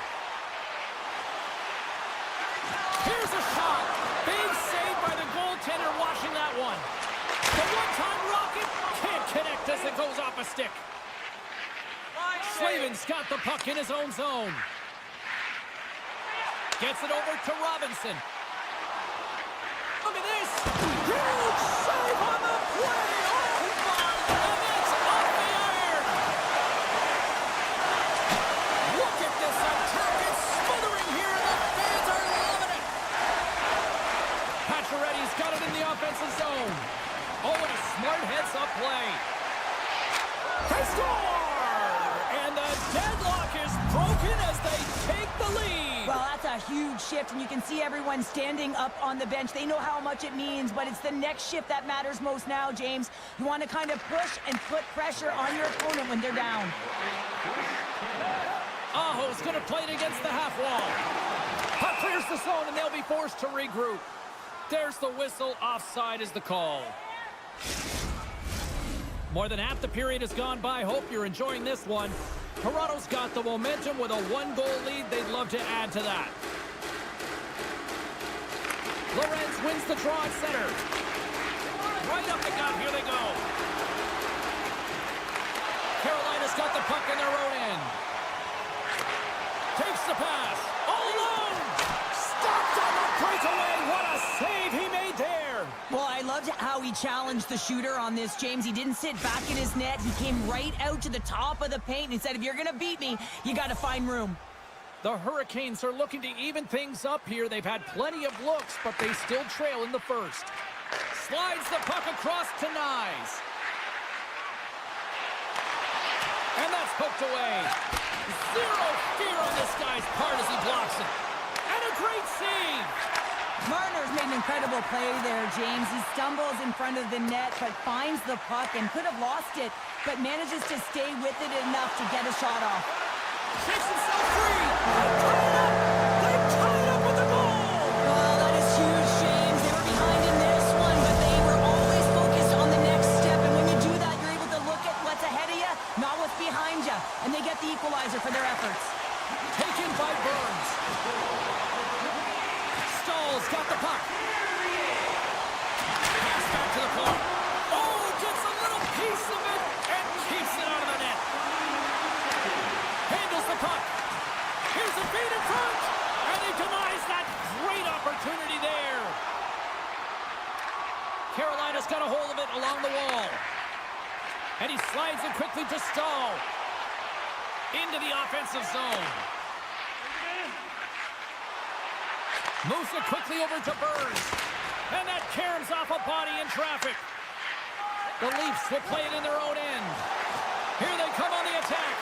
Here's a shot. Big save by the goaltender watching that one. The one-time rocket can't connect as it goes off a stick. Slavin's got the puck in his own zone. Gets it over to Robinson. Look at this. Huge save on the play. Oh, my. And that's off the iron. Look at this attack. It's smothering here, and the fans are loving it. Pacioretty's got it in the offensive zone. Oh, and a smart heads-up play. They score! And the deadlock is broken as they take the lead. Well, that's a huge shift, and you can see everyone standing up on the bench. They know how much it means, but it's the next shift that matters most now, James. You want to kind of push and put pressure on your opponent when they're down. Aho's going to play it against the half wall. Puck clears the zone, and they'll be forced to regroup. There's the whistle. Offside is the call. More than half the period has gone by. Hope you're enjoying this one. Toronto's got the momentum with a 1-goal lead. They'd love to add to that. Lorenz wins the draw at center. Right up the gut. Here they go. Carolina's got the puck in their own end. Takes the pass. All alone. Stopped on the breakaway. What a save he made there. Well, I loved how he challenged the shooter on this, James. He didn't sit back in his net. He came right out to the top of the paint and said, if you're going to beat me, you got to find room. The Hurricanes are looking to even things up here. They've had plenty of looks, but they still trail in the first. Slides the puck across to Nyes. And that's poked away. Zero fear on this guy's part as he blocks it. And a great save. Marner's made an incredible play there, James. He stumbles in front of the net, but finds the puck and could have lost it, but manages to stay with it enough to get a shot off. Shakes himself free. They tied up with the goal. Well, that is huge, James. They were behind in this one, but they were always focused on the next step. And when you do that, you're able to look at what's ahead of you, not what's behind you. And they get the equalizer for their efforts. Taken by Burns. Stahl's got the puck. Pass back to the point. Oh, gets a little piece of it and keeps it out of the net. Handles the puck. Here's a feed in front. And he denies that great opportunity there. Carolina's got a hold of it along the wall. And he slides it quickly to Stahl. Into the offensive zone. Moves it quickly over to Burns. And that caroms off a body in traffic. The Leafs will play it in their own end. Here they come on the attack.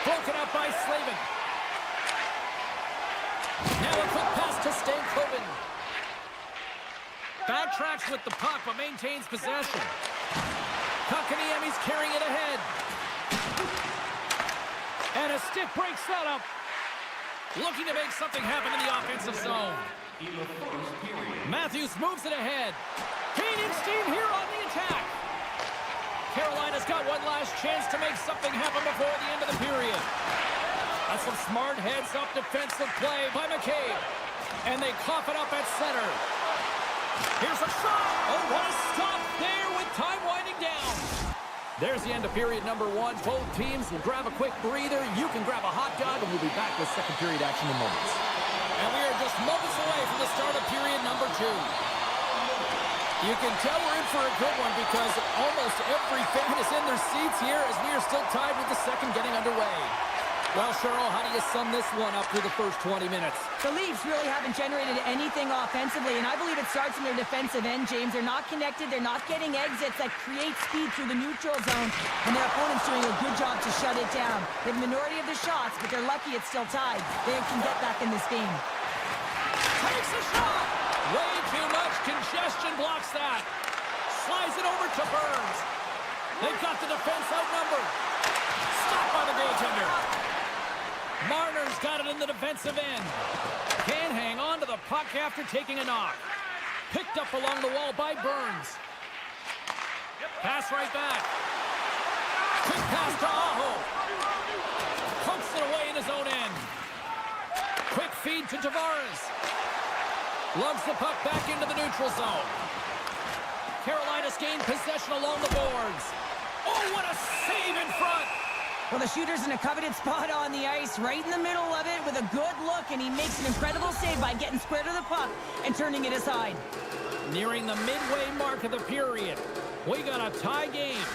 Broken up by Slavin. Now a quick pass to Stankoven. Backtracks with the puck, but maintains possession. Kotkaniemi's carrying it ahead. And a stick breaks that up. Looking to make something happen in the offensive zone. Matthews moves it ahead. Gaining steam here on the attack. Carolina's got one last chance to make something happen before the end of the period. That's some smart heads-up defensive play by McCabe. And they cough it up at center. Here's a shot. Oh, what a stop there with time winding down. There's the end of period number one. Both teams will grab a quick breather. You can grab a hot dog, and we'll be back with second period action in moments. And we are just moments away from the start of period number two. You can tell we're in for a good one because almost every fan is in their seats here as we are still tied with the second getting underway. Well, Cheryl, how do you sum this one up through the first 20 minutes? The Leafs really haven't generated anything offensively, and I believe it starts in their defensive end, James. They're not connected. They're not getting exits that create speed through the neutral zone, and their opponent's doing a good job to shut it down. They have the minority of the shots, but they're lucky it's still tied. They can get back in this game. Takes a shot! Way too much congestion blocks that. Slides it over to Burns. They've got the defense outnumbered. Stopped by the goaltender. Marner's got it in the defensive end. Can't hang on to the puck after taking a knock. Picked up along the wall by Burns. Pass right back. Quick pass to Aho. Pokes it away in his own end. Quick feed to Tavares. Lugs the puck back into the neutral zone. Carolina's gained possession along the boards. Oh, what a save in front! Well, the shooter's in a coveted spot on the ice, right in the middle of it with a good look, and he makes an incredible save by getting square to the puck and turning it aside. Nearing the midway mark of the period. We got a tie game.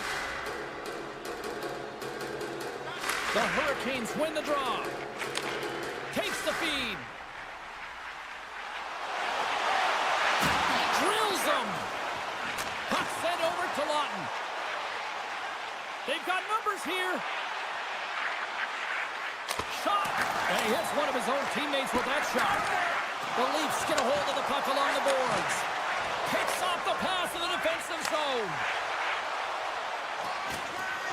The Hurricanes win the draw. Takes the feed. Drills them. Puck sent over to Lawton. They've got numbers here. Shot. And he hits one of his own teammates with that shot. The Leafs get a hold of the puck along the boards. Picks off the pass in the defensive zone.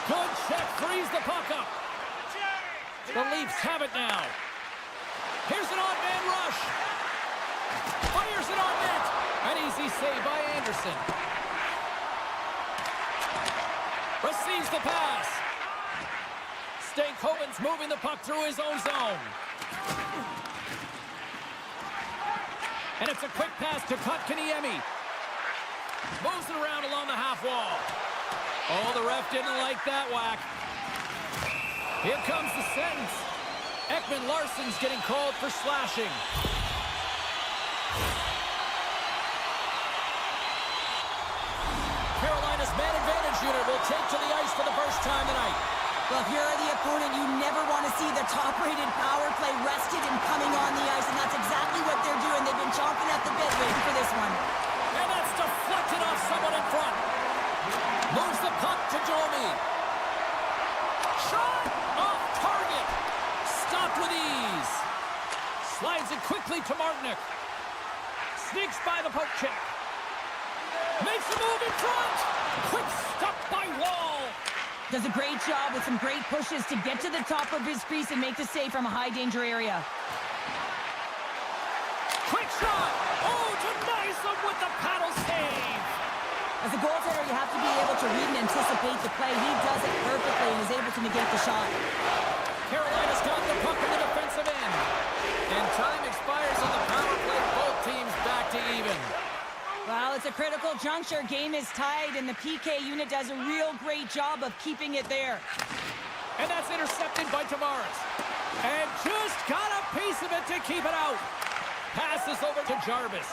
Good check. Frees the puck up. The Leafs have it now. Here's an odd-man rush. Fires it on net. An easy save by Anderson. Receives the pass. Stankoven's moving the puck through his own zone. And it's a quick pass to Kotkaniemi. Moves it around along the half wall. Oh, the ref didn't like that whack. Here comes the sentence. Ekman Larsson's getting called for slashing. Carolina's man advantage unit will take to the ice for the first time tonight. Well, if you're the opponent, you never want to see the top-rated power play rested and coming on the ice, and that's exactly what they're doing. They've been chomping at the bit waiting for this one. And that's deflected off someone in front. Moves the puck to Domi. Shot off target. Stopped with ease. Slides it quickly to Martinick. Sneaks by the poke check. Makes a move in front. Quick stop by Wall. Does a great job with some great pushes to get to the top of his crease and make the save from a high-danger area. Quick shot. Oh, denies him with the paddle save. As a goaltender, you have to be able to read and anticipate the play. He does it perfectly and is able to negate the shot. Carolina's got the puck in the defensive end. And time expires on the power play. Both teams back to even. Well, it's a critical juncture. Game is tied, and the PK unit does a real great job of keeping it there. And that's intercepted by Tavares. And just got a piece of it to keep it out. Passes over to Jarvis.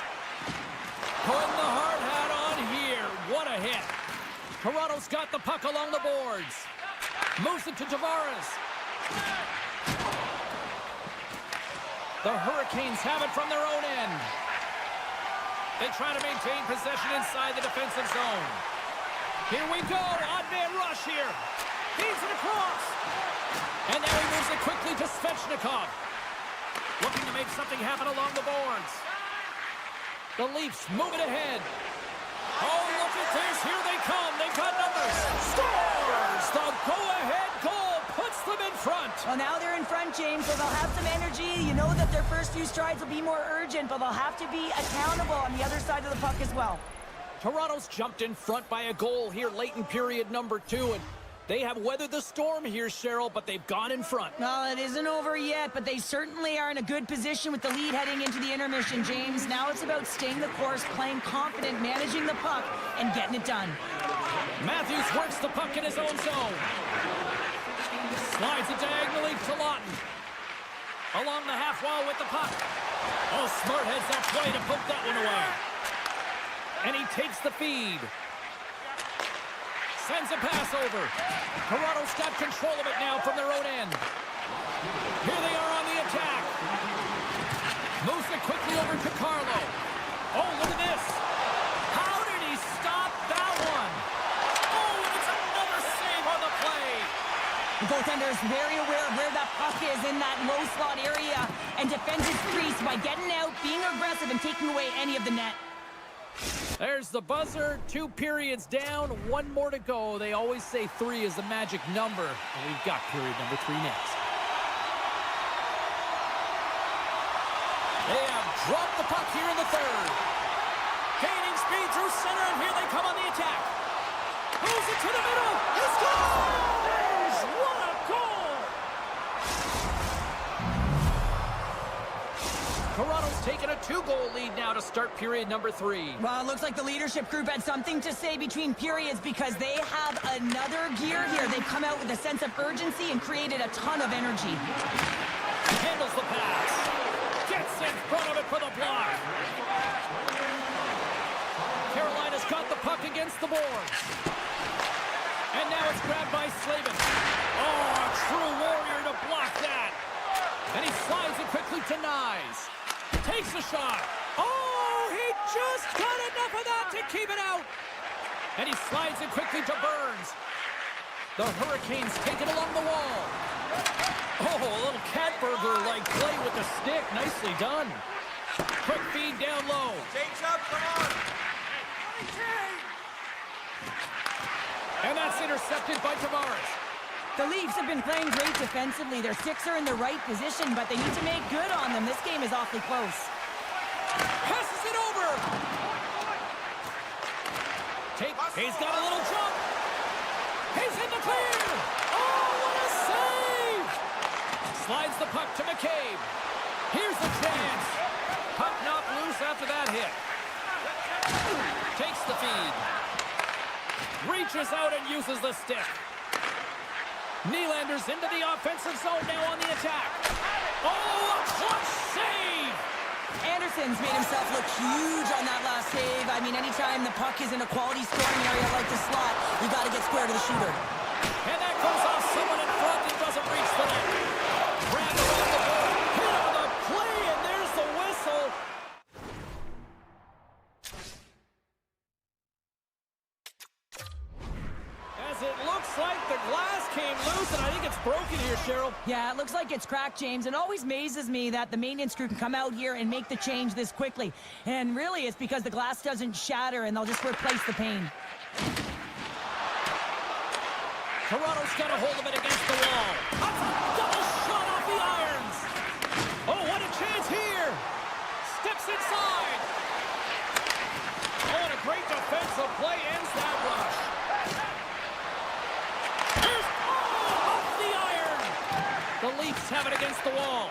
Putting the hard hat on here. What a hit. Toronto's got the puck along the boards. Moves it to Tavares. The Hurricanes have it from their own end. They try to maintain possession inside the defensive zone. Here we go. Odd man rush here. Feeds it across. And now he moves it quickly to Svechnikov. Looking to make something happen along the boards. The Leafs move it ahead. Oh, look at this. Here they come. They've got numbers. Scores! The go-ahead goal puts them in front. Well, now they're in front, James, so they'll have some energy. You know that their first few strides will be more urgent, but they'll have to be accountable on the other side of the puck as well. Toronto's jumped in front by a goal here late in period number 2, and they have weathered the storm here, Cheryl, but they've gone in front. Well, it isn't over yet, but they certainly are in a good position with the lead heading into the intermission, James. Now it's about staying the course, playing confident, managing the puck, and getting it done. Matthews works the puck in his own zone. Slides it diagonally to Lawton. Along the half wall with the puck. Oh, Smart heads that play to poke that one away. And he takes the feed. Sends a pass over. Toronto's got control of it now from their own end. Here they are on the attack. Moves it quickly over to Carlo. Oh, look at this. How did he stop that one? Oh, and it's another save on the play. The goaltender is very aware of where that puck is in that low slot area and defends his crease by getting out, being aggressive, and taking away any of the net. There's the buzzer. 2 periods down. 1 more to go. They always say 3 is the magic number. And we've got period number 3 next. They have dropped the puck here in the third. Gaining speed through center, and here they come on the attack. Moves it to the middle. He scores! What a goal! Toronto's taken a 2-goal lead now to start period number 3. Well, it looks like the leadership group had something to say between periods because they have another gear here. They've come out with a sense of urgency and created a ton of energy. Handles the pass. Gets in front of it for the block. Carolina's got the puck against the boards. And now it's grabbed by Slavin. Oh, a true warrior to block that. And he slides it quickly to Nyes. Takes a shot. Oh, he just got enough of that to keep it out. And he slides it quickly to Burns. The Hurricanes take it along the wall. Oh, a little cat burger-like play with the stick. Nicely done. Quick feed down low. Takes up, come on. And that's intercepted by Tavares. The Leafs have been playing great defensively. Their sticks are in the right position, but they need to make good on them. This game is awfully close. Passes it over. He's got a little jump. He's in the clear. Oh, what a save. Slides the puck to McCabe. Here's the chance. Puck knocked loose after that hit. Takes the feed. Reaches out and uses the stick. Nylander's into the offensive zone now on the attack. Oh, a clutch save! Anderson's made himself look huge on that last save. I mean, anytime the puck is in a quality scoring area like the slot, you got to get square to the shooter. And that goes off someone in front and doesn't reach the net. Grabbed around the board. Hit on the play, and there's the whistle. As it looks like the glass came loose, and I think it's broken here, Cheryl. Yeah, it looks like it's cracked, James. It always amazes me that the maintenance crew can come out here and make the change this quickly. And really, it's because the glass doesn't shatter, and they'll just replace the pane. Toronto's got a hold of it against the wall. That's a double shot off the irons. Oh, what a chance here. Steps inside. Oh, and a great defensive play ends that rush. Here's off the iron. The Leafs have it against the wall.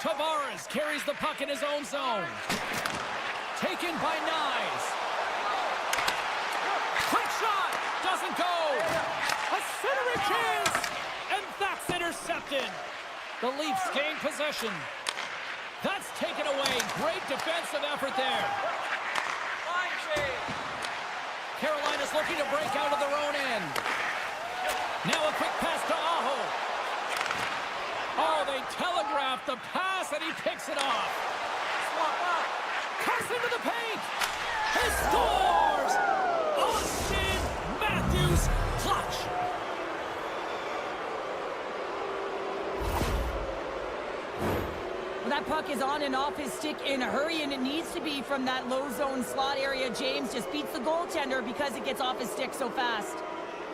Tavares carries the puck in his own zone. Taken by Nyes. Quick shot. Doesn't go. A centering chance. And that's intercepted. The Leafs gain possession. That's taken away. Great defensive effort there. Carolina's looking to break out of their own end. Now a quick pass to Aho. Oh, they telegraphed the pass, and he picks it off. Cuts into the paint. He scores! Shin Matthews clutch. Well, that puck is on and off his stick in a hurry, and it needs to be from that low zone slot area. James just beats the goaltender because it gets off his stick so fast.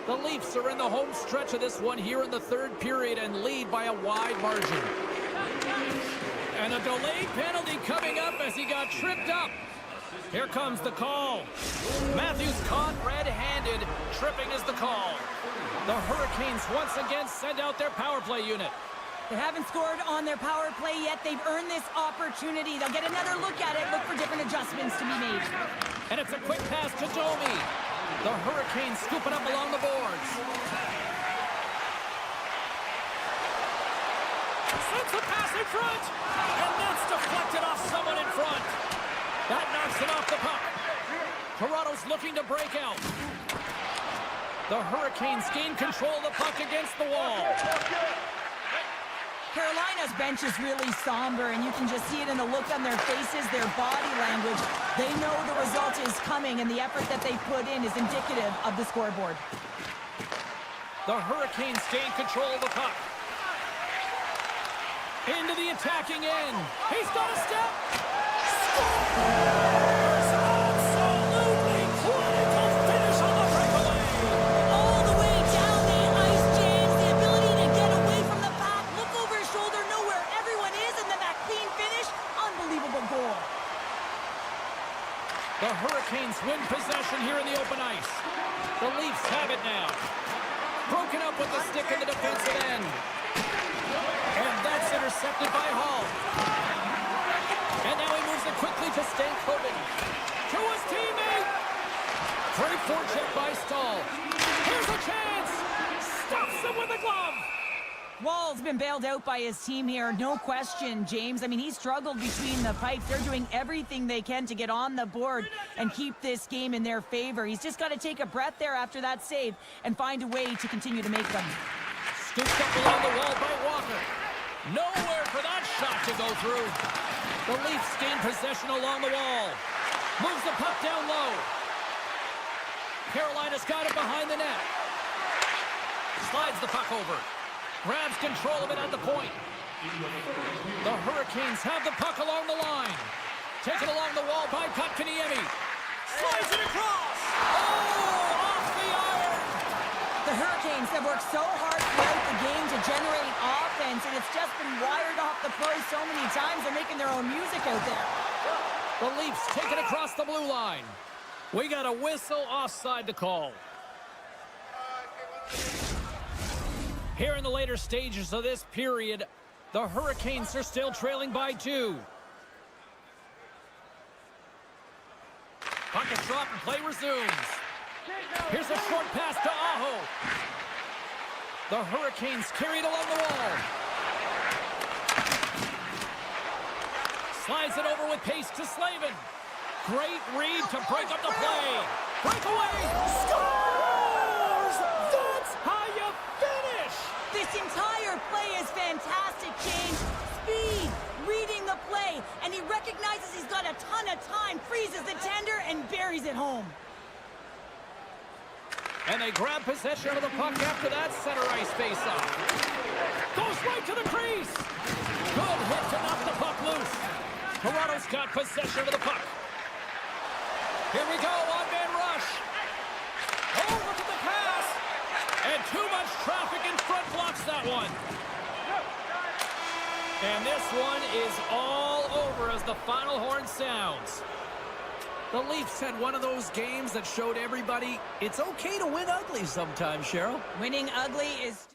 The Leafs are in the home stretch of this one here in the third period and lead by a wide margin. And a delayed penalty coming up as he got tripped up. Here comes the call. Matthews caught red-handed. Tripping is the call. The Hurricanes once again send out their power play unit. They haven't scored on their power play yet. They've earned this opportunity. They'll get another look at it, look for different adjustments to be made. And it's a quick pass to Domi. The Hurricanes scoop it up along the boards. Sends the pass in front. And that's deflected off someone in front. That knocks it off the puck. Toronto's looking to break out. The Hurricanes gain control of the puck against the wall. Carolina's bench is really somber, and you can just see it in the look on their faces, their body language. They know the result is coming, and the effort that they put in is indicative of the scoreboard. The Hurricanes gain control of the puck. Into the attacking end. He's got a step. Scores! Absolutely clinical finish on the breakaway. All the way down the ice, James. The ability to get away from the pack, look over his shoulder, know where everyone is, and then that clean finish. Unbelievable goal. The Hurricanes win possession here in the open ice. The Leafs have it now. Broken up with the stick in the defensive end. And that's intercepted by Hall. And now he moves it quickly to Stankoven. To his teammate. Great forecheck by Stahl. Here's a chance. Stops him with a glove. Wall's been bailed out by his team here, no question, James. I mean, he struggled between the pipes. They're doing everything they can to get on the board and keep this game in their favor. He's just got to take a breath there after that save and find a way to continue to make them. Scooped up along the wall by Walker. Nowhere for that shot to go through. The Leafs gain possession along the wall. Moves the puck down low. Carolina's got it behind the net. Slides the puck over. Grabs control of it at the point. The Hurricanes have the puck along the line. Taken along the wall by Kotkaniemi. Slides it across. Oh, off the iron. The Hurricanes have worked so hard throughout the game to generate offense, and it's just been wired off the post so many times. They're making their own music out there. The Leafs take it across the blue line. We got a whistle offside the call. Here in the later stages of this period, the Hurricanes are still trailing by 2. Puck is dropped and play resumes. Here's a short pass to Aho. The Hurricanes carry it along the wall. Slides it over with pace to Slavin. Great read to break up the play. Breakaway. Scores! That's how you finish! This entire play is fantastic, James. Speed, reading the play, and he recognizes he's got a ton of time, freezes the tender, and buries it home. And they grab possession of the puck after that center ice face-off. Goes right to the crease. Good hit to knock the puck loose. Toronto's got possession of the puck. Here we go, one-man rush. Oh, look at the pass. And too much traffic in front blocks that one. And this one is all over as the final horn sounds. The Leafs had one of those games that showed everybody it's okay to win ugly sometimes, Cheryl. Winning ugly is...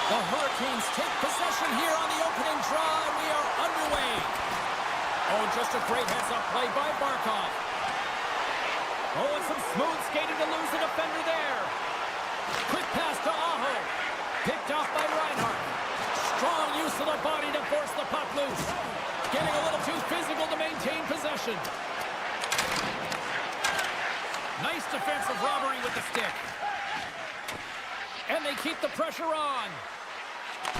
The Hurricanes take possession here on the opening draw, and we are underway. Oh, just a great heads-up play by Barkov. Oh, and some smooth skating to lose the defender there. Quick pass to Aho. Picked off by Reinhart. Strong use of the body to force the puck loose. Getting a little too physical to maintain possession. Nice defensive robbery with the stick. And they keep the pressure on.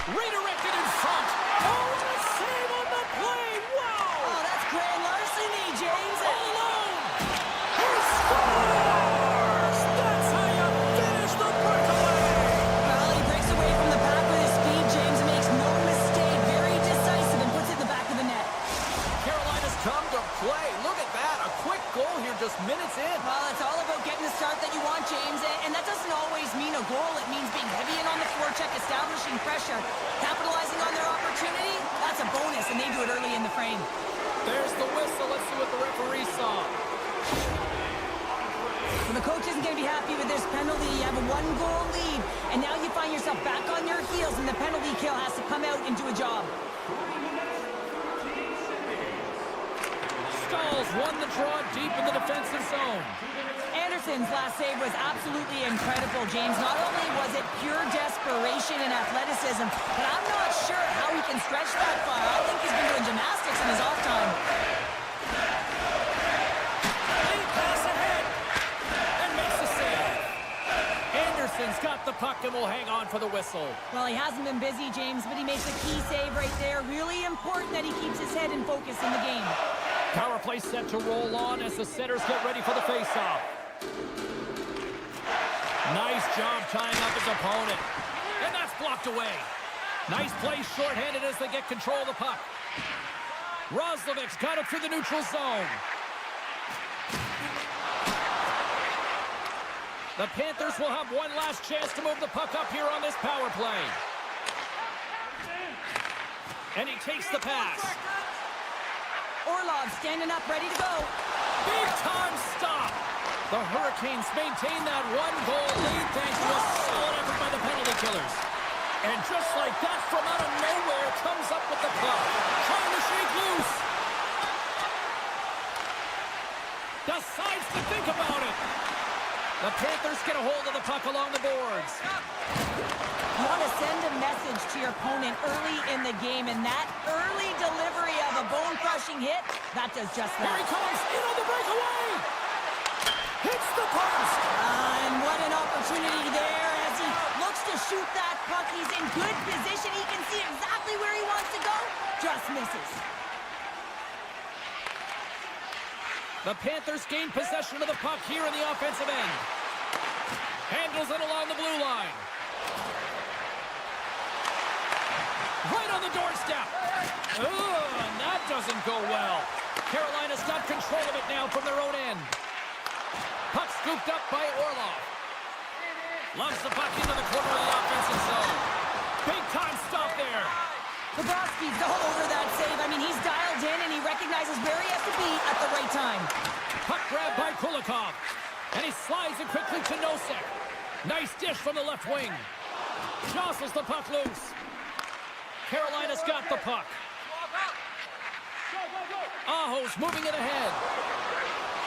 Redirected in front. Oh, what a save on the play! Wow! Oh, that's grand larceny, James. All alone. He scores! That's how you finish the breakaway! Well, he breaks away from the pack with his speed, James, and makes no mistake. Very decisive and puts it in the back of the net. Carolina's come to play. Look at that. A quick goal here just minutes in. Well, it's all about getting the start that you want, James, and that doesn't always mean a goal. It means being heavy in on the forecheck, establishing pressure, capitalizing on their opportunity. That's a bonus, and they do it early in the frame. There's the whistle. Let's see what the referee saw. Well, the coach isn't going to be happy with this penalty. You have a one-goal lead, and now you find yourself back on your heels, and the penalty kill has to come out and do a job. Stalls won the draw deep in the defensive zone. Anderson's last save was absolutely incredible, James. Not only was it pure desperation and athleticism, but I'm not sure how he can stretch that far. I think he's been doing gymnastics in his off time. He pass ahead and makes the save. Anderson's got the puck and will hang on for the whistle. Well, he hasn't been busy, James, but he makes a key save right there. Really important that he keeps his head in focus in the game. Power play set to roll on as the setters get ready for the faceoff. Nice job tying up his opponent. And that's blocked away. Nice play shorthanded as they get control of the puck. Roslovic's got it through the neutral zone. The Panthers will have one last chance to move the puck up here on this power play. And he takes the pass. Orlov standing up, ready to go. Big time stop. The Hurricanes maintain that one-goal lead thanks to a solid effort by the penalty killers. And just like that, from out of nowhere, comes up with the puck. Trying to shake loose. Decides to think about it. The Panthers get a hold of the puck along the boards. You want to send a message to your opponent early in the game, and that early delivery of a bone-crushing hit, that does just that. Here he comes, in on the breakaway! Hits the post! And what an opportunity there as he looks to shoot that puck. He's in good position. He can see exactly where he wants to go. Just misses. The Panthers gain possession of the puck here in the offensive end. Handles it along the blue line. Right on the doorstep. And that doesn't go well. Carolina's got control of it now from their own end. Puck scooped up by Orlov. Loves the puck into the corner of the offensive zone. Big time stop there. Bobrovsky's all over that save. I mean, he's dialed in and he recognizes where he has to be at the right time. Puck grab by Kulikov. And he slides it quickly to Nosek. Nice dish from the left wing. Jostles the puck loose. Carolina's got the puck. Aho's moving it ahead.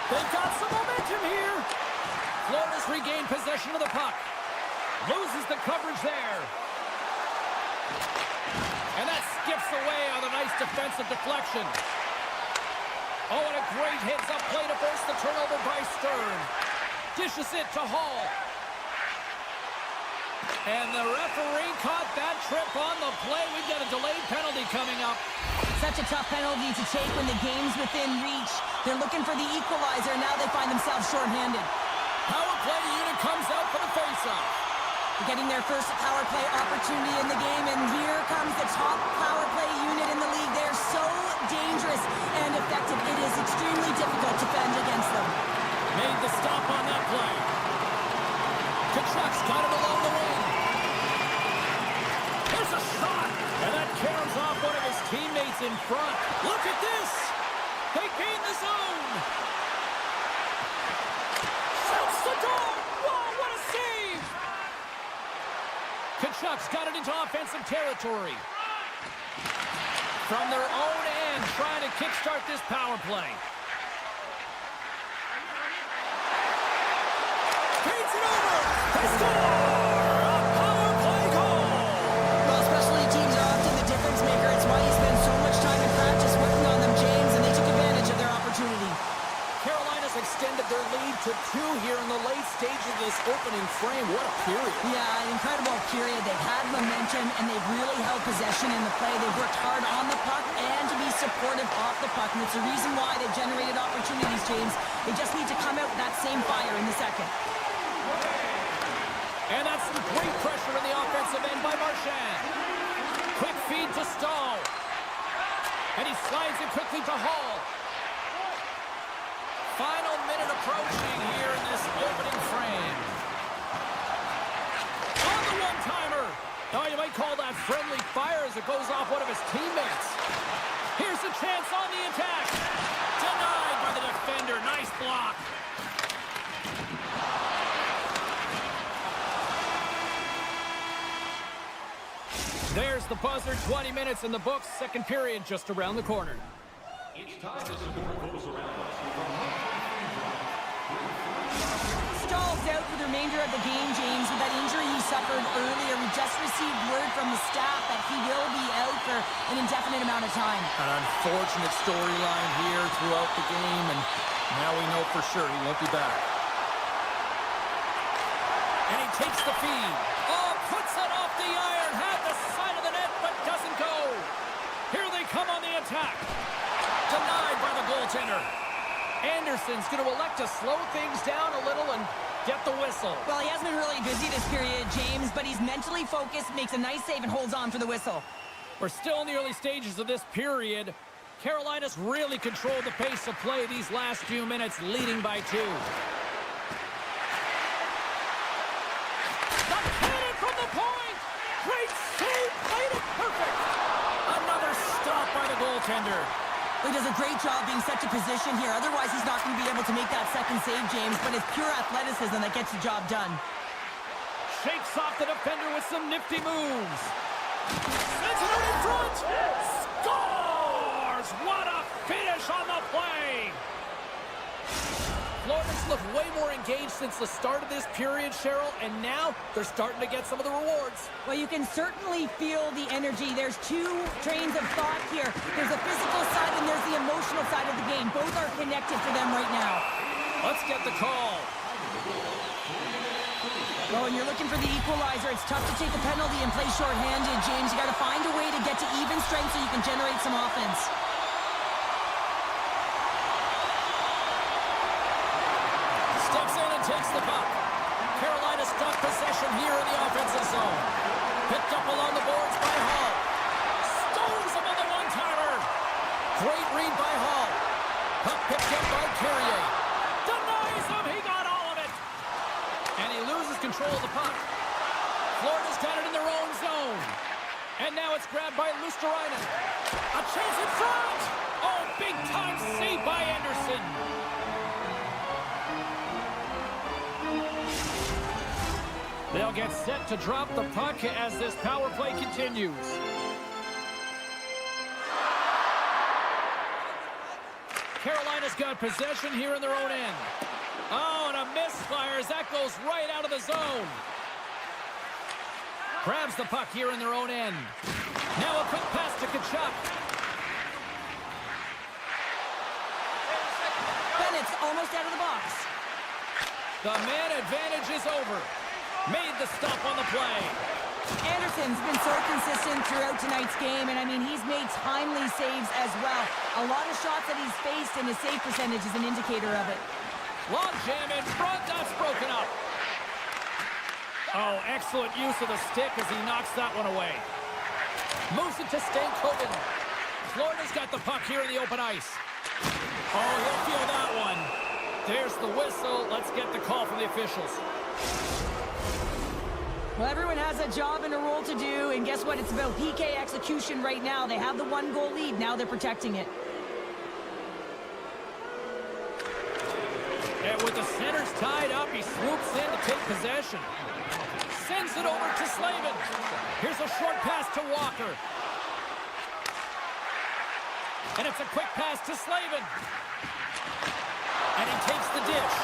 They've got some momentum here. Florida's regained possession of the puck. Loses the coverage there. And that skips away on a nice defensive deflection. Oh, and a great heads-up play to force the turnover by Stern. Dishes it to Hall. And the referee caught that trip on the play. We've got a delayed penalty coming up. Such a tough penalty to take when the game's within reach. They're looking for the equalizer. Now they find themselves shorthanded. Power play unit comes out for the faceoff. Getting their first power play opportunity in the game, and here comes the top power play unit in the league. They're so dangerous and effective. It is extremely difficult to fend against them. Made the stop on that play. Kachuk's got it along the wing. There's a shot, and that caroms off one of his teammates in front. Look at this. They gain the zone. Shoots the goal. Whoa, what a save. Kachuk's got it into offensive territory. From their own end, trying to kickstart this power play. Paints it over. They score! A power play goal. Well, specialty teams are often the difference maker. It's why you spend so much time in practice working on them, James, and they took advantage of their opportunity. Carolina's extended their lead to 2 here in the late stages of this opening frame. What a period. Yeah, an incredible period. They've had momentum, and they've really held possession in the play. They've worked hard on the puck and to be supportive off the puck, and it's the reason why they've generated opportunities, James. They just need to come out with that same fire in the second. And that's some great pressure in the offensive end by Marchand. Quick feed to Stahl. And he slides it quickly to Hall. Final minute approaching here in this opening frame. On the one-timer. Oh, you might call that friendly fire as it goes off one of his teammates. Here's a chance on the attack. Denied by the defender. Nice block. There's the buzzer. 20 minutes in the books. Second period just around the corner. It's time to support those around us. Stahl's out for the remainder of the game, James, with that injury he suffered earlier. We just received word from the staff that he will be out for an indefinite amount of time. An unfortunate storyline here throughout the game, and now we know for sure he won't be back. And he takes the feed. Oh, puts it off the iron. Had the side of the net, but doesn't go. Here they come on the attack. Denied by the goaltender. Anderson's going to elect to slow things down a little and get the whistle. Well, he hasn't been really busy this period, James, but he's mentally focused, makes a nice save, and holds on for the whistle. We're still in the early stages of this period. Carolina's really controlled the pace of play these last few minutes, leading by 2. The cannon from the point! Great save! Played it perfect! Another stop by the goaltender. He does a great job being such a position here. Otherwise, he's not going to be able to make that second save, James, but it's pure athleticism that gets the job done. Shakes off the defender with some nifty moves. Sends it out in front! Scores! What a finish on the play! Florida's looked way more engaged since the start of this period, Cheryl, and now they're starting to get some of the rewards. Well, you can certainly feel the energy. There's 2 trains of thought here. There's the physical side and there's the emotional side of the game. Both are connected for them right now. Let's get the call. Well, when you're looking for the equalizer, it's tough to take a penalty and play shorthanded, James. You got to find a way to get to even strength so you can generate some offense. Steps in and takes the puck. Carolina's got possession here in the offensive zone. Picked up along the boards by Hall. Stones him on the one-timer. Great read by Hall. Puck picked up by Carrier. Denies him. He got all of it. And he loses control of the puck. Florida's got it in their own zone. And now it's grabbed by Luosterainen. A chance in front. Oh, big-time save by Anderson. They'll get set to drop the puck as this power play continues. Carolina's got possession here in their own end. Oh, and a misfire as that goes right out of the zone. Grabs the puck here in their own end. Now a quick pass to Kachuk. Bennett's almost out of the box. The man advantage is over. Made the stop on the play. Anderson's been so consistent throughout tonight's game, and I mean, he's made timely saves as well. A lot of shots that he's faced, and his save percentage is an indicator of it. Long jam in front, that's broken up. Oh, excellent use of the stick as he knocks that one away. Moves it to Stankoven. Florida's got the puck here in the open ice. Oh, he'll feel that one. There's the whistle. Let's get the call from the officials. Well, everyone has a job and a role to do, and guess what? It's about PK execution right now. They have the 1-goal lead. Now they're protecting it. And with the centers tied up, he swoops in to take possession. Sends it over to Slavin. Here's a short pass to Walker. And it's a quick pass to Slavin. And he takes the dish.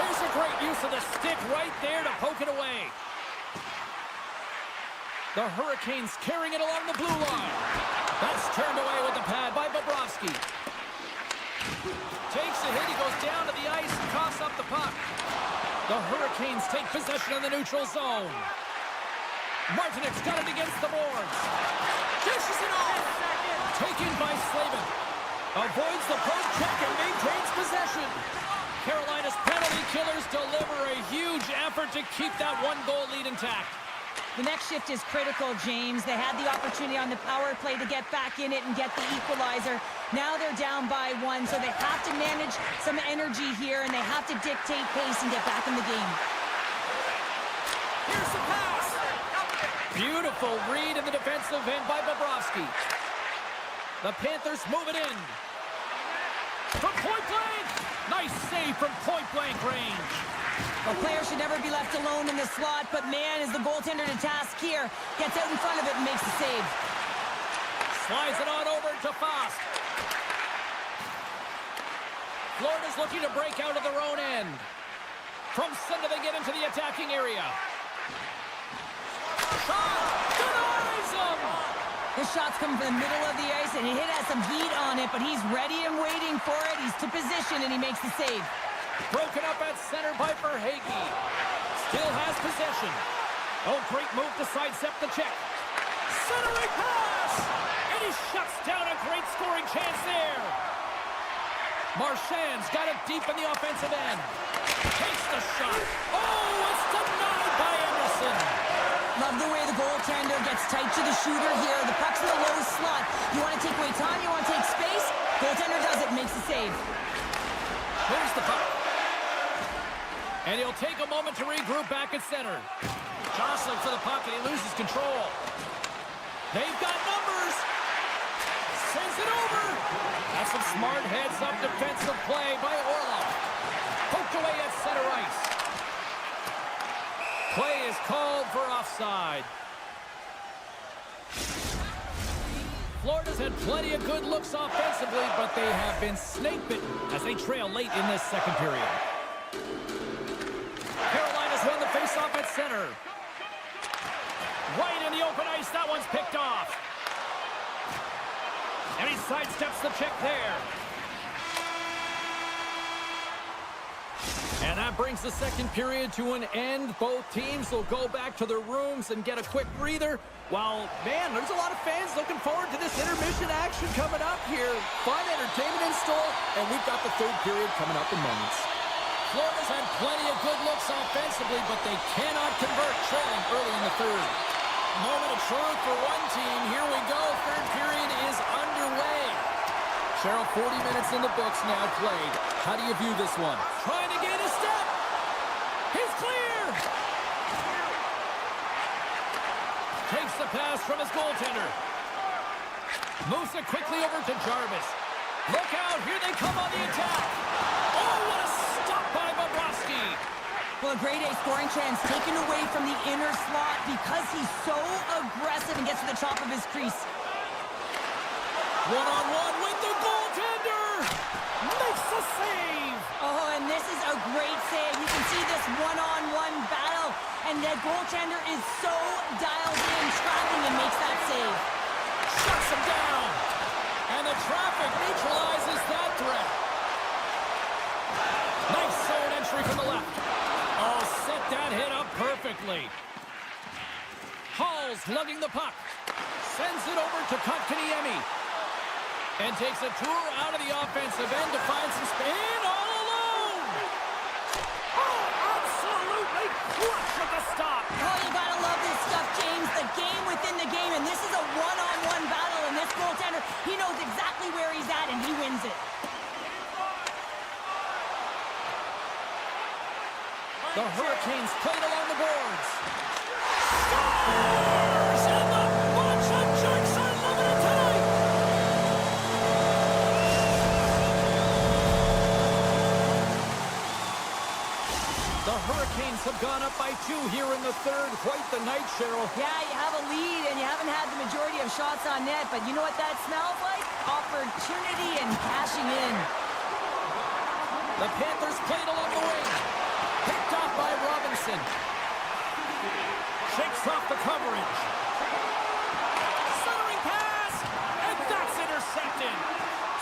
Here's a great use of the stick right there to poke it away. The Hurricanes carrying it along the blue line. That's turned away with the pad by Bobrovsky. Takes a hit, he goes down to the ice and coughs up the puck. The Hurricanes take possession of the neutral zone. Martinek's got it against the boards. Dishes it off. Taken by Slavin. Avoids the post check and maintains possession. Carolina's penalty killers deliver a huge effort to keep that one-goal lead intact. The next shift is critical, James. They had the opportunity on the power play to get back in it and get the equalizer. Now they're down by 1, so they have to manage some energy here, and they have to dictate pace and get back in the game. Here's the pass. Beautiful read in the defensive end by Bobrovsky. The Panthers move it in. From point blank. Nice save from point blank range. A player should never be left alone in the slot, but man, is the goaltender to task here. Gets out in front of it and makes the save. Slides it on over to Fost. Florida's looking to break out of their own end. From center, they get into the attacking area. Shot! Denies him! This shot's coming from the middle of the ice, and it has some heat on it, but he's ready and waiting for it. He's to position, and he makes the save. Broken up at center by Verhaeghe. Still has possession. Oh, great move to sidestep the check. Centering pass! And he shuts down a great scoring chance there. Marchand's got it deep in the offensive end. Takes the shot. Oh, it's denied by Anderson. Love the way the goaltender gets tight to the shooter here. The puck's in the low slot. You want to take away time, you want to take space. Goaltender does it, makes the save. Moves the puck. And he'll take a moment to regroup back at center. Jostling for the puck, and he loses control. They've got numbers. Sends it over. That's some smart heads-up defensive play by Orlov. Poked away at center ice. Play is called for offside. Florida's had plenty of good looks offensively, but they have been snake-bitten as they trail late in this second period. Carolina's won the face-off at center. Right in the open ice, that one's picked off. And he sidesteps the check there. And that brings the second period to an end. Both teams will go back to their rooms and get a quick breather. While, man, there's a lot of fans looking forward to this intermission action coming up here. Fun entertainment in store, and we've got the third period coming up in moments. Florida's had plenty of good looks offensively, but they cannot convert, trailing early in the third. Moment of truth for one team. Here we go. Third period is underway. Cheryl, 40 minutes in the books now played. How do you view this one? Trying to gain a step. He's clear. Takes the pass from his goaltender. Moves it quickly over to Jarvis. Look out. Here they come on the attack. Oh, what a stop by Bobrovsky. Well, a grade A scoring chance taken away from the inner slot because he's so aggressive and gets to the top of his crease. One-on-one with the goaltender. Makes the save. Oh, and this is a great save. You can see this one-on-one battle, and the goaltender is so dialed in, tracking, and makes that save. Shuts him down. And the traffic neutralizes that threat. Nice zone entry from the left. Oh, set that hit up perfectly. Hall's lugging the puck. Sends it over to Kotkaniemi. And takes a tour out of the offensive end to find some spin all alone. Oh, absolutely clutch at the stop. Oh, you gotta love this stuff, James. The game within the game, and this is a one-on-one battle, and this goaltender, he knows exactly where he's at, and he wins it. The Hurricanes played along the boards. Scores! And the bunch of jerks are loving it tonight! The Hurricanes Hurricanes have gone up by 2 here in the third. Quite the night, Cheryl. Yeah, you have a lead, and you haven't had the majority of shots on net, but you know what that smells like? Opportunity and cashing in. The Panthers played along the wing. Picked off by Robinson. Shakes off the coverage. Centering pass, and that's intercepted.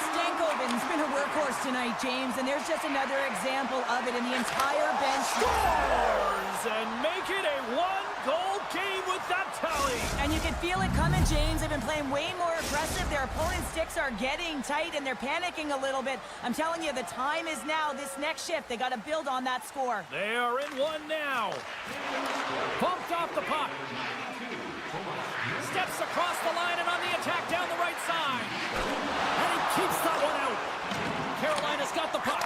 Stankoven's been a workhorse tonight, James, and there's just another example of it in the entire bench. Scores and make it a one-goal game with that tally. And you can feel it coming, James. They've been playing way more aggressive. Their opponent's sticks are getting tight, and they're panicking a little bit. I'm telling you, the time is now. This next shift, they got to build on that score. They are in one now. Bumped off the puck. Steps across the line and on the attack down the right side. And he keeps that one out. Carolina's got the puck.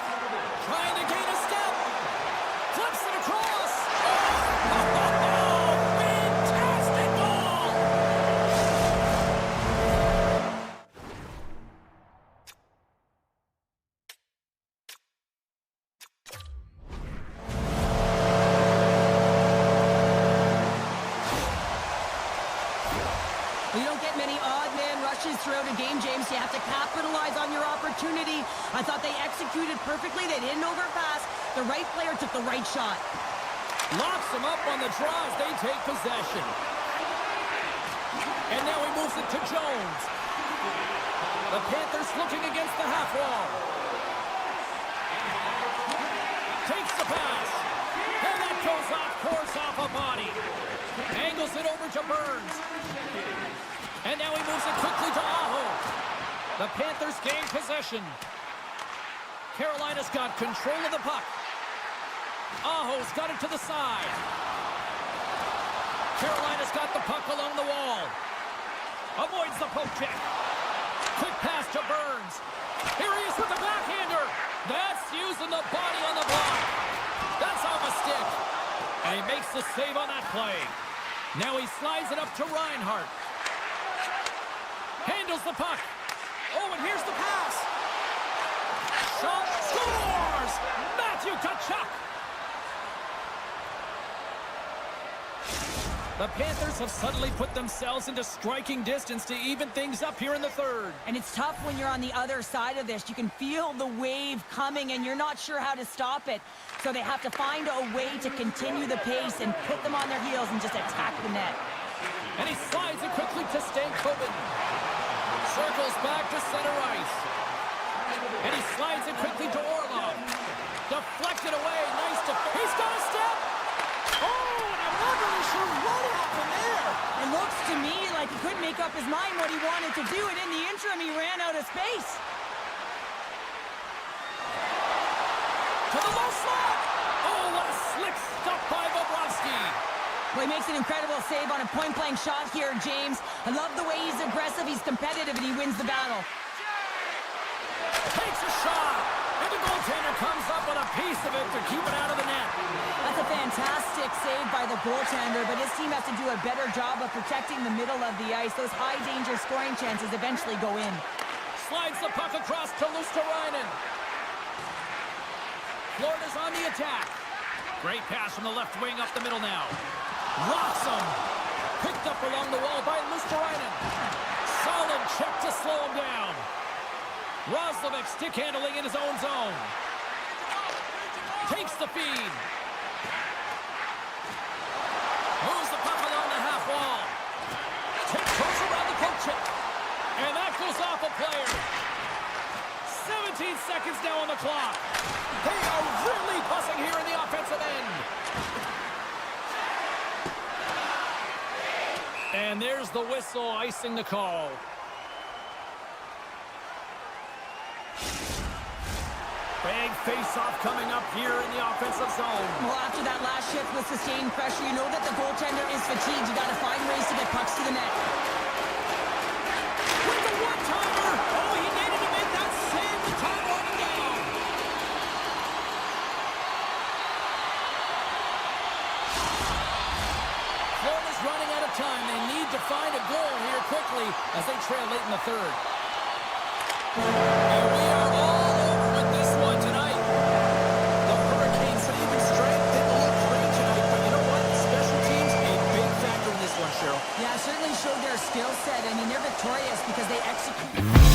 Trying to gain a step. Flips it across. Oh, fantastic goal! You don't get many odd man rushes throughout a game, James. You have to capitalize on your opportunity. I thought they executed perfectly. They didn't overpass. The right player took the right shot. Locks him up on the draw as they take possession. And now he moves it to Jones. The Panthers looking against the half wall. Takes the pass. And that goes off course off a body. Angles it over to Burns. And now he moves it quickly to Aho. The Panthers gain possession. Carolina's got control of the puck. Aho's got it to the side. Carolina's got the puck along the wall. Avoids the poke check. Quick pass to Burns. Here he is with the backhander. That's using the body on the block. That's off a stick. And he makes the save on that play. Now he slides it up to Reinhart. Handles the puck. Oh, and here's the pass. Shot. Scores! Matthew Tkachuk. The Panthers have suddenly put themselves into striking distance to even things up here in the third. And it's tough when you're on the other side of this. You can feel the wave coming, and you're not sure how to stop it. So they have to find a way to continue the pace and put them on their heels and just attack the net. And he slides it quickly to Stankoven. Circles back to center ice. And he slides it quickly to Orlov. Deflected away. Nice he's got a step. Oh, and I'm not really sure what happened there. It looks to me like he couldn't make up his mind what he wanted to do, and in the interim, he ran out of space. To the low slot. Oh, what a slick stop by Bobrovsky. Well, he makes an incredible save on a point-blank shot here, James. I love the way he's aggressive, he's competitive, and he wins the battle. Takes a shot. And the goaltender comes up with a piece of it to keep it out of the net. That's a fantastic save by the goaltender, but his team has to do a better job of protecting the middle of the ice. Those high-danger scoring chances eventually go in. Slides the puck across to Luosterainen. Florida's on the attack. Great pass from the left wing up the middle now. Rocks him. Picked up along the wall by Luosterainen. Solid check to slow him down. Roslovic stick handling in his own zone. Takes the feed. Moves the puck along the half wall. Goes around the poke check. And that goes off a player. 17 seconds now on the clock. They are really buzzing here in the offensive end. And there's the whistle icing the call. Big face-off coming up here in the offensive zone. Well, after that last shift with sustained pressure, you know that the goaltender is fatigued. You got to find ways to get pucks to the net. With the one-timer! Oh, he needed to make that save. The time running down. Florida's running out of time. They need to find a goal here quickly as they trail late in the third. And we are all over with this one tonight. The Hurricanes' even strength didn't look great their skill set. I mean, they're victorious because they execute.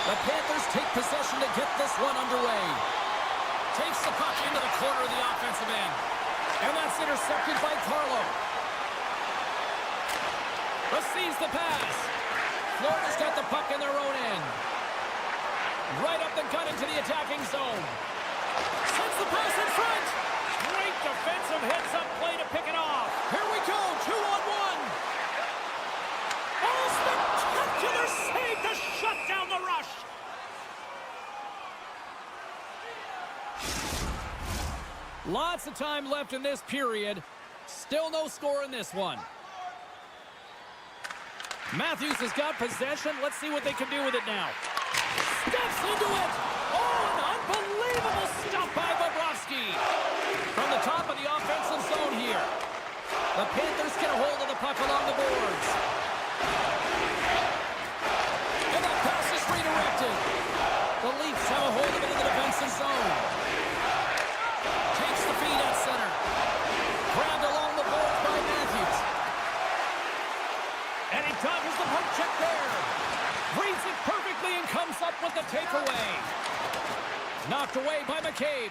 The Panthers take possession to get this one underway. Takes the puck into the corner of the offensive end. And that's intercepted by Carlo. Receives the pass. Florida's got the puck in their own end. Right up the gut into the attacking zone. Sends the pass in front. Great defensive heads-up play to pick it off. Here we go, 2-on-1. Oh, spectacular save to shut down the rush. Lots of time left in this period. Still no score in this one. Matthews has got possession. Let's see what they can do with it now. Steps into it. Oh, an unbelievable stop by Bobrovsky. From the top of the offensive zone here. The Panthers get a hold of the puck along the boards. And that pass is redirected. The Leafs have a hold of it in the defensive zone. Takes the feed pushed away by McCabe.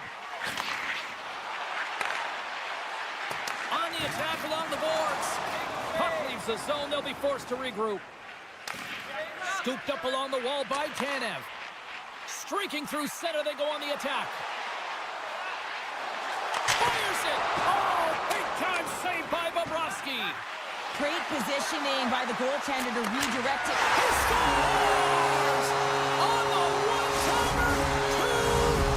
On the attack along the boards. Puck leaves the zone. They'll be forced to regroup. Scooped up along the wall by Tanev. Streaking through center, they go on the attack. Fires it! Oh, big-time save by Bobrovsky. Great positioning by the goaltender to redirect it. He scores! On the one-timer, too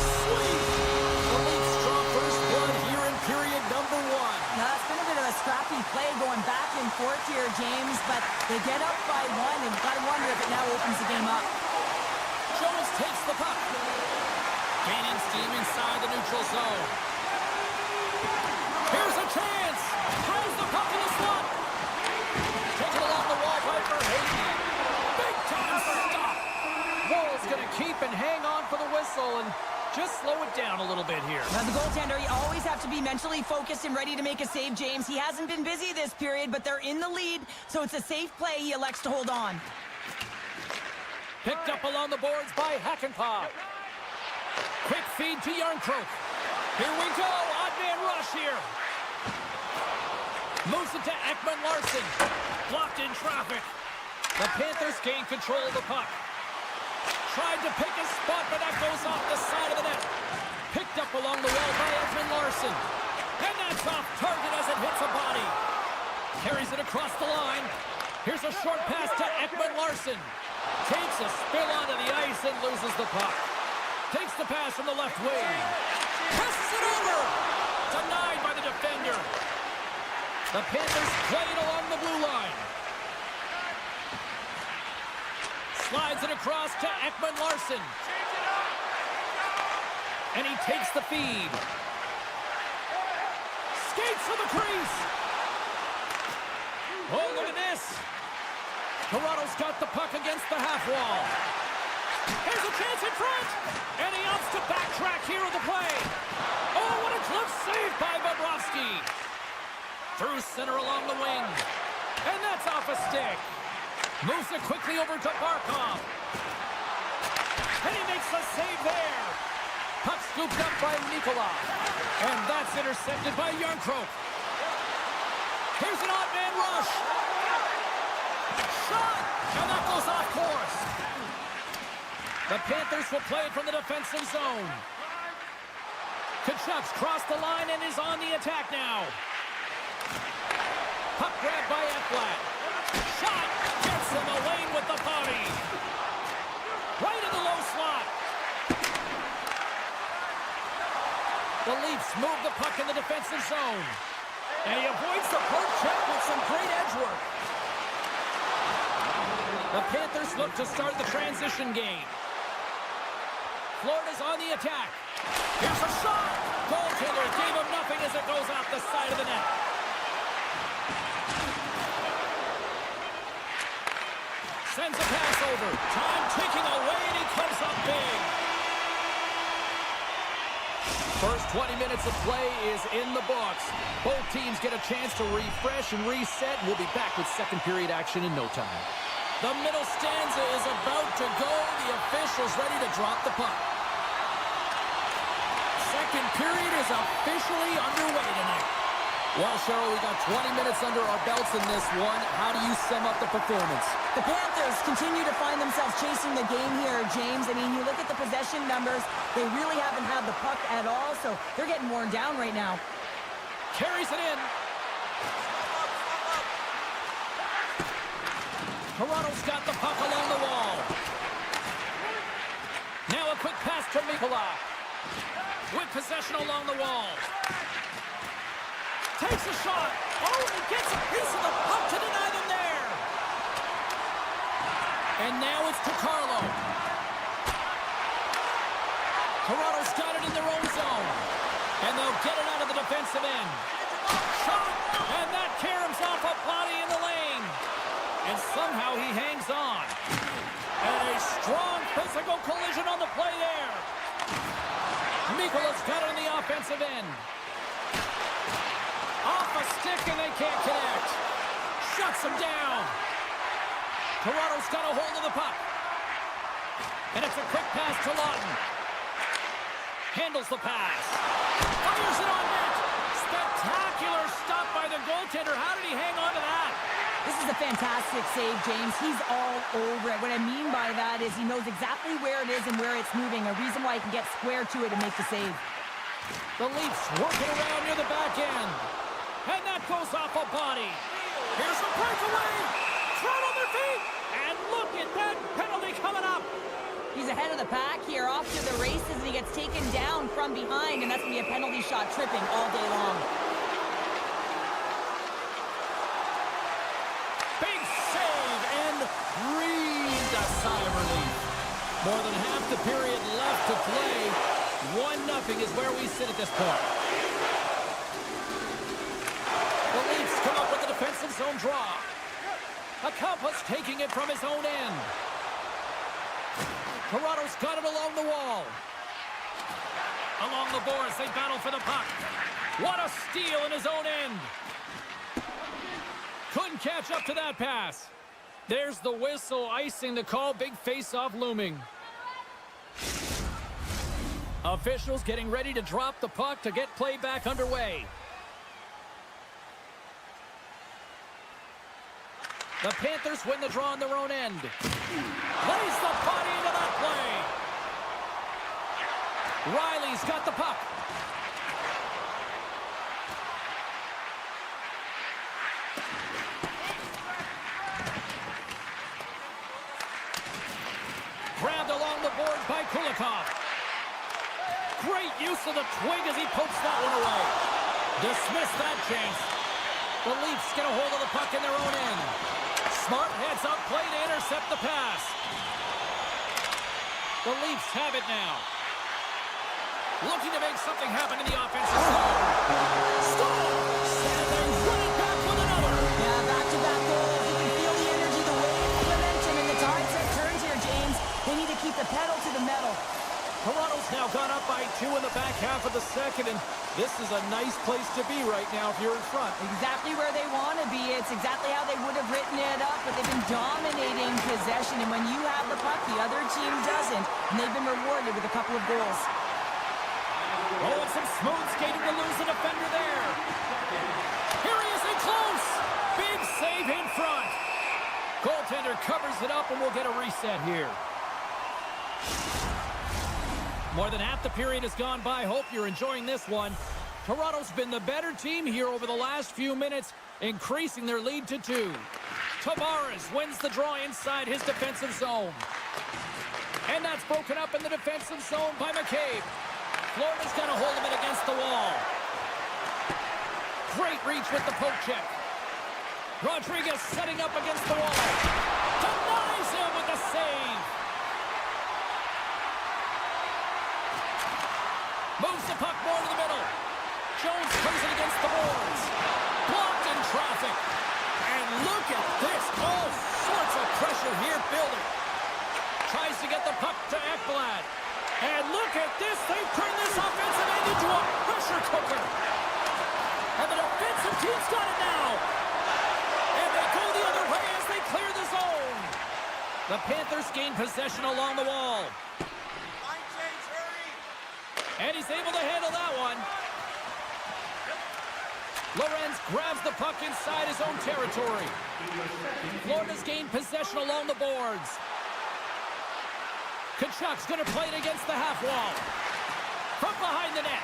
sweet! The Leafs draw first blood here in period number 1. Now, it's been a bit of a scrappy play going back and forth here, James, but they get up by 1, and gotta wonder if it now opens the game up. Jones takes the puck. Gaining steam inside the neutral zone. Here's a chance. Throws the puck in the slot. Taken along the wall by Verhaeghe. Big time stop. Wall's going to keep and hang on for the whistle and just slow it down a little bit here. Now, the goaltender, you always have to be mentally focused and ready to make a save, James. He hasn't been busy this period, but they're in the lead, so it's a safe play. He elects to hold on. Picked up along the boards by Hakanpää. Quick feed to Järnkrok. Here we go. Odd man rush here. Moves it to Ekman-Larsson. Blocked in traffic. The Panthers gain control of the puck. Tried to pick a spot, but that goes off the side of the net. Picked up along the wall by Ekman-Larsson. And that's off target as it hits a body. Carries it across the line. Here's a short pass to Ekman-Larsson. Takes a spill onto the ice and loses the puck. Takes the pass from the left wing. Passes it over. Denied by the defender. The Panthers play it along the blue line. Slides it across to Ekman-Larsson. And he takes the feed. Skates to the crease. Oh, look at this. Toronto's got the puck against the half wall. Here's a chance in front. And he opts to backtrack here with the play. Oh, what a glove save by Bobrovsky. Through center along the wing. And that's off a stick. Moves it quickly over to Barkov. And he makes the save there. Puck scooped up by Nikola. And that's intercepted by Järnkrok. Here's an odd man rush. Shot! And that goes off course. The Panthers will play it from the defensive zone. Tkachuk's crossed the line and is on the attack now. Puck grab by Ekblad. Shot! Gets in the lane with the body. Right in the low slot. The Leafs move the puck in the defensive zone. And he avoids the poke check with some great edge work. The Panthers look to start the transition game. Florida's on the attack. Here's a shot. Goaltender gave him nothing as it goes off the side of the net. Sends a pass over. Time ticking away, and he comes up big. First 20 minutes of play is in the books. Both teams get a chance to refresh and reset. We'll be back with second period action in no time. The middle stanza is about to go. The official's ready to drop the puck. Second period is officially underway tonight. Well, Cheryl, we got 20 minutes under our belts in this one. How do you sum up the performance? The Panthers continue to find themselves chasing the game here, James. I mean, you look at the possession numbers, they really haven't had the puck at all, so they're getting worn down right now. Carries it in. Toronto's got the puck along the wall. Now a quick pass to Nikola. With possession along the wall. Takes a shot. Oh, he gets a piece of the puck to deny them there. And now it's to Carlo. Toronto's got it in their own zone. And they'll get it out of the defensive end. Shot. And that caroms off a body in the lane. And somehow he hangs on. And a strong physical collision on the play there. Nikola's got it on the offensive end. Off a stick and they can't connect. Shuts him down. Toronto's got a hold of the puck. And it's a quick pass to Lawton. Handles the pass. Fires it on net. Spectacular stop by the goaltender. How did he hang on to that? This is a fantastic save, James. He's all over it. What I mean by that is he knows exactly where it is and where it's moving. A reason why he can get square to it and make the save. The Leafs working around near the back end. And that goes off a body. Here's a breakaway. Crowd on their feet. And look at that penalty coming up. He's ahead of the pack here, off to the races, and he gets taken down from behind, and that's going to be a penalty shot, tripping all day long. Big save and breathed a sigh of relief. More than half the period left to play. 1-0 is where we sit at this point. The Leafs come up with a defensive zone draw. Accomplice taking it from his own end. Toronto's got it along the wall. Along the boards, they battle for the puck. What a steal in his own end. Couldn't catch up to that pass. There's the whistle, icing the call. Big face-off looming. Officials getting ready to drop the puck to get play back underway. The Panthers win the draw on their own end. Plays the body into that play. Riley's got the puck. Grabbed along the boards by Kulikov. Great use of the twig as he pokes that one away. Dismiss that chance. The Leafs get a hold of the puck in their own end. Smart heads up play to intercept the pass. The Leafs have it now. Looking to make something happen in the offensive zone. Stall! Sanders running back with another. Yeah, back-to-back goals. You can feel the energy, the wave, the momentum, and the tide set turns here, James. They need to keep the pedal to the metal. Toronto's now gone up by 2 in the back half of the second, and this is a nice place to be right now if you're in front. Exactly where they want to be. It's exactly how they would have written it up, but they've been dominating possession, and when you have the puck, the other team doesn't, and they've been rewarded with a couple of goals. Oh, and some smooth skating to lose the defender there. Here he is in close. Big save in front. Goaltender covers it up, and we'll get a reset here. More than half the period has gone by. Hope you're enjoying this one. Toronto's been the better team here over the last few minutes, increasing their lead to 2. Tavares wins the draw inside his defensive zone. And that's broken up in the defensive zone by McCabe. Florida's got a hold of it against the wall. Great reach with the poke check. Rodriguez setting up against the wall. Denies him with the save. Moves the puck more to the middle. Jones plays it against the boards. Blocked in traffic. And look at this. All sorts of pressure here building. Tries to get the puck to Ekblad. And look at this. They've turned this offensive end into a pressure cooker. And the defensive team's got it now. And they go the other way as they clear the zone. The Panthers gain possession along the wall. And he's able to handle that one. Lorenz grabs the puck inside his own territory. Florida's gained possession along the boards. Kachuk's going to play it against the half wall. From behind the net.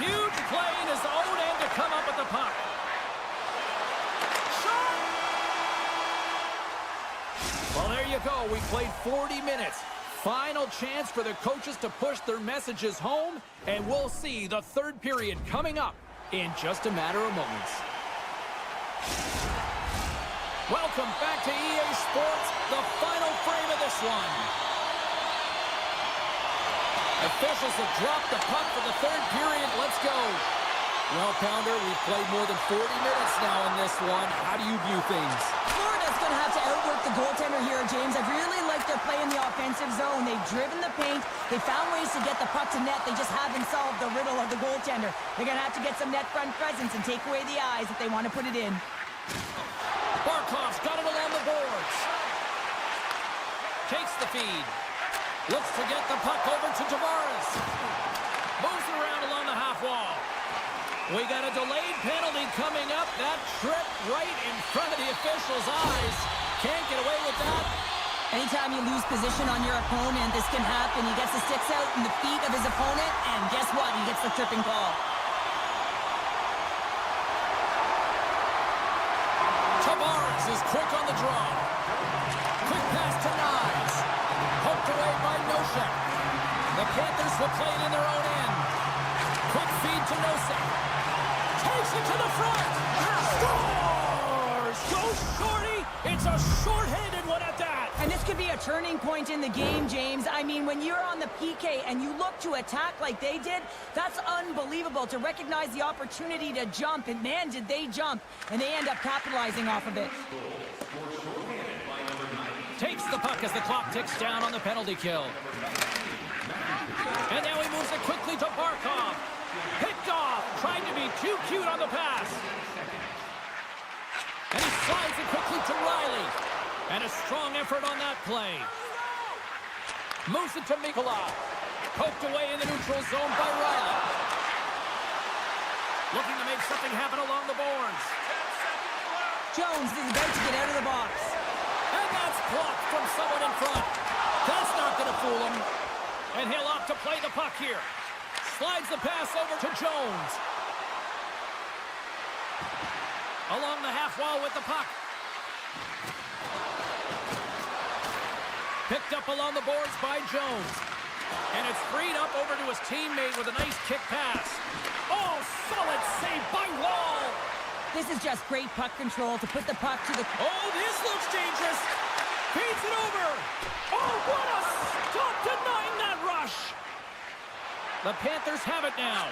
Huge play in his own end to come up with the puck. Shot! Well, there you go. We played 40 minutes. Final chance for the coaches to push their messages home, and we'll see the third period coming up in just a matter of moments. Welcome back to EA Sports, the final frame of this one. Officials have dropped the puck for the third period. Let's go. Well, Pounder, we've played more than 40 minutes now in this one. How do you view things? Florida's going to have to outwork the goaltender here, James. I really like their play in the offensive zone. They've driven the paint. They found ways to get the puck to net. They just haven't solved the riddle of the goaltender. They're going to have to get some net front presence and take away the eyes if they want to put it in. Barkov's got it along the boards. Takes the feed. Looks to get the puck over to Tavares. Moves it around along the half wall. We got a delayed penalty coming up. That trip right in front of the official's eyes. Can't get away with that. Anytime you lose position on your opponent, this can happen. He gets the sticks out in the feet of his opponent, and guess what? He gets the tripping call. Tavares is quick on the draw. Quick pass to Nyes. Poked away by Nosek. The Panthers will play it in their own end. Quick feed to Nosek. Takes it to the front. Scores! Go shorty! It's a short-handed one at that! And this could be a turning point in the game, James. I mean, when you're on the PK and you look to attack like they did, that's unbelievable to recognize the opportunity to jump. And man, did they jump. And they end up capitalizing off of it. Takes the puck as the clock ticks down on the penalty kill. And now he moves it quickly to Barkov. Picked off, trying to be too cute on the pass. And he slides it quickly to Riley. And a strong effort on that play. Moves it to Mikola. Poked away in the neutral zone by Riley. Looking to make something happen along the boards. Jones is about to get out of the box. And that's blocked from someone in front. That's not going to fool him. And he'll opt to play the puck here. Slides the pass over to Jones. Along the half wall with the puck. Picked up along the boards by Jones. And it's freed up over to his teammate with a nice kick pass. Oh, solid save by Wall. This is just great puck control to put the puck to the... Oh, this looks dangerous. Feeds it over. Oh, what a stop denying that rush. The Panthers have it now.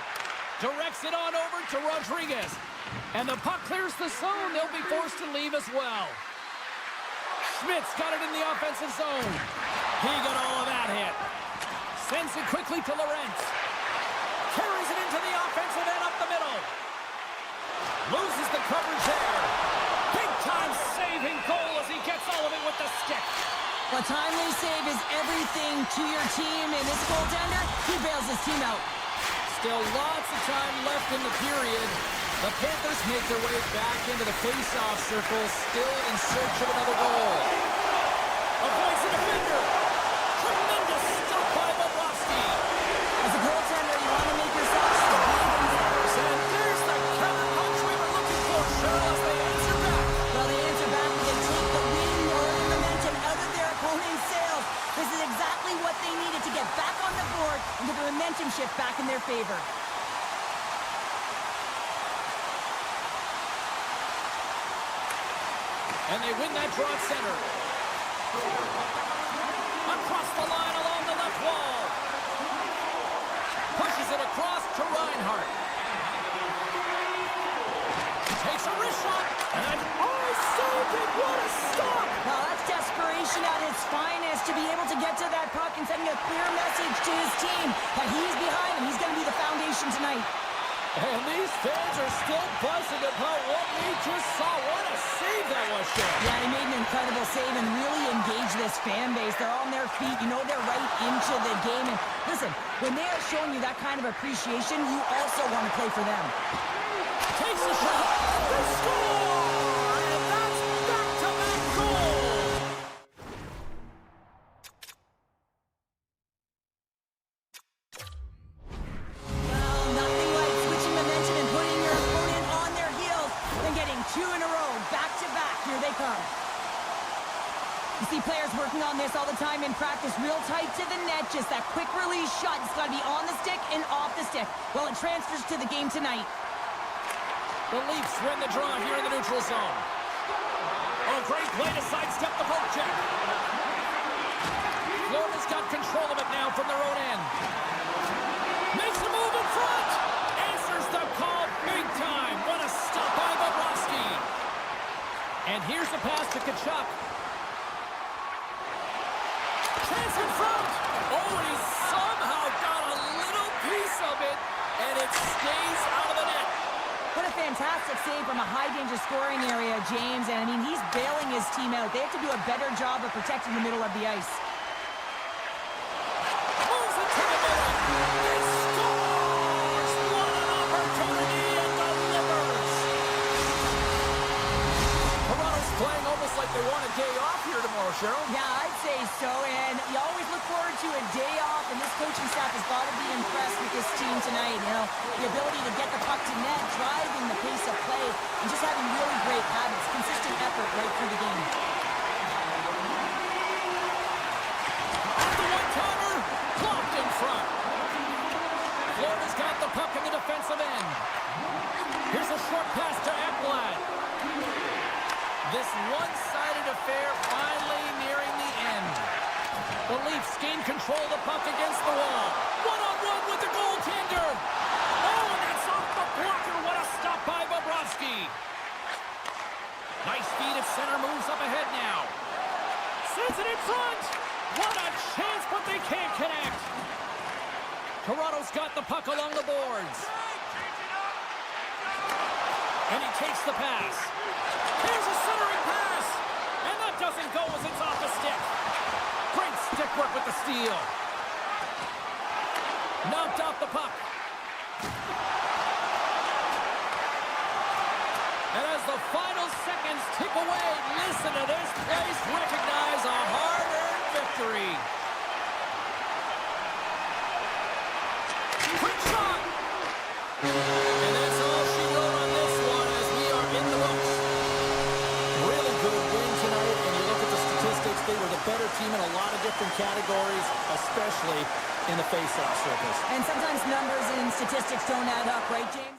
Directs it on over to Rodriguez. And the puck clears the zone. They'll be forced to leave as well. Schmidt's got it in the offensive zone. He got all of that hit. Sends it quickly to Lorentz. Carries it into the offensive end up the middle. Loses the coverage there. Big-time saving goal as he gets all of it with the stick. A timely save is everything to your team, and this goaltender, he bails his team out. Still lots of time left in the period. The Panthers make their way back into the face-off circle, still in search of another goal. Avoids the defender. Tremendous stop by Bobrovsky. As a goaltender, you want to make yourself strong. And there's the counter punch we were looking for. Sure as they answer back. Well, they answer back and they take the wind or the momentum out of their opponent's sails. This is exactly what they needed to get back on the board and get the momentum shift back in their favor. And they win that draw at center. Across the line along the left wall. Pushes it across to Reinhart. Takes a wrist shot. And saved it. What a stop. Well, that's desperation at its finest to be able to get to that puck and sending a clear message to his team that he's behind him. He's going to be the foundation tonight. And these fans are still buzzing about what we just saw. What a save that was, Shin. Yeah, he made an incredible save and really engaged this fan base. They're on their feet. You know they're right into the game. And listen, when they are showing you that kind of appreciation, you also want to play for them. Takes a shot. They score! And that's back-to-back goal. Well, nothing like switching momentum and putting your opponent on their heels than getting two in a row, back-to-back. Here they come. You see players working on this all the time in practice, real tight to the net, just that quick release shot. It's got to be on the stick and off the stick. Well, it transfers to the game tonight. The Leafs win the draw here in the neutral zone. Oh, great play to sidestep the poke check. Florida's got control of it now from their own end. Makes a move in front. Answers the call big time. What a stop by Bobrovsky. And here's the pass to Tkachuk. Chance in front. Oh, and he somehow got a little piece of it, and it stays out of the net. What a fantastic save from a high-danger scoring area, James. And, I mean, he's bailing his team out. They have to do a better job of protecting the middle of the ice. Cheryl? Yeah, I'd say so, and you always look forward to a day off, and this coaching staff has got to be impressed with this team tonight. You know, the ability to get the puck to net, driving the pace of play, and just having really great habits, consistent effort right through the game. At the one-timer, blocked in front. Florida's got the puck in the defensive end. Here's a short pass to Ekblad. This one-sided affair finally nearing the end. The Leafs gain control of the puck against the wall. One-on-one with the goaltender. Oh, and that's off the blocker. What a stop by Bobrovsky. Nice feed at center, moves up ahead now. Sends it in front. What a chance, but they can't connect. Toronto's got the puck along the boards. And he takes the pass. Here's a centering pass. And that doesn't go as it's off the stick. Great stick work with the steal. Knocked off the puck. And as the final seconds tick away, listen to this place recognize a hard-earned victory. Quick shot! And that's all she wrote on this one as we are in the books. Really good win tonight, and you look at the statistics, they were the better team in a lot of different categories, especially in the face-off circles. And sometimes numbers and statistics don't add up, right, James?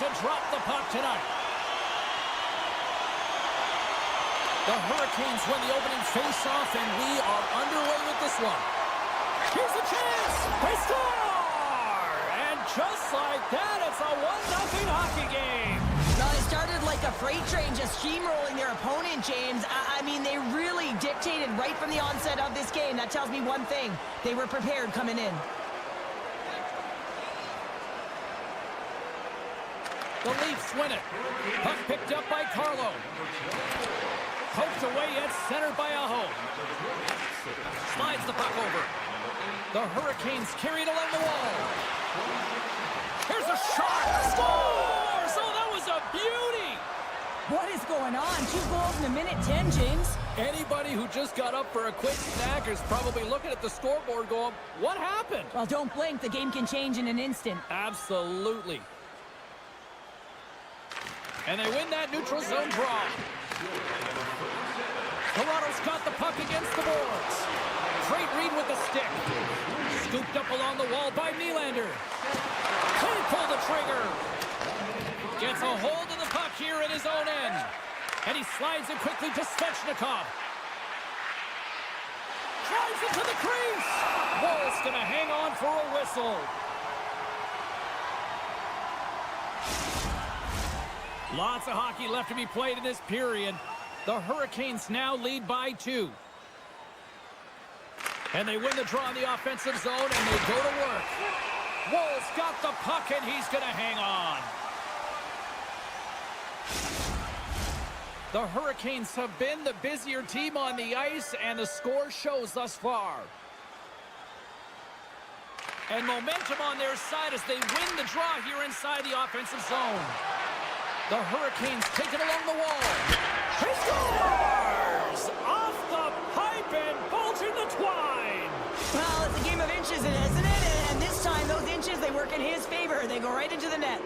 to drop the puck tonight. The Hurricanes win the opening face-off, and we are underway with this one. Here's a chance. They score! And just like that, it's a 1-0 hockey game. Well, it started like a freight train just steamrolling their opponent, James. I mean, they really dictated right from the onset of this game. That tells me one thing. They were prepared coming in. The Leafs win it. Puck picked up by Carlo. Poked away yet centered by Aho. Slides the puck over. The Hurricanes carry it along the wall. Here's a shot. Scores! Oh, that was a beauty! What is going on? 2 goals in a minute 10, James. Anybody who just got up for a quick snack is probably looking at the scoreboard going, what happened? Well, don't blink. The game can change in an instant. Absolutely. And they win that neutral zone draw. Toronto's got the puck against the boards. Great read with the stick. Scooped up along the wall by Nylander. Can't pull the trigger. Gets a hold of the puck here at his own end. And he slides it quickly to Svechnikov. Drives it to the crease. Wall's going to hang on for a whistle. Lots of hockey left to be played in this period. The Hurricanes now lead by 2. And they win the draw in the offensive zone, and they go to work. Wall's got the puck, and he's going to hang on. The Hurricanes have been the busier team on the ice, and the score shows thus far. And momentum on their side as they win the draw here inside the offensive zone. The Hurricanes take it along the wall. He scores! Off the pipe and bulging the twine. Well, it's a game of inches, isn't it? And this time, those inches, they work in his favor. They go right into the net.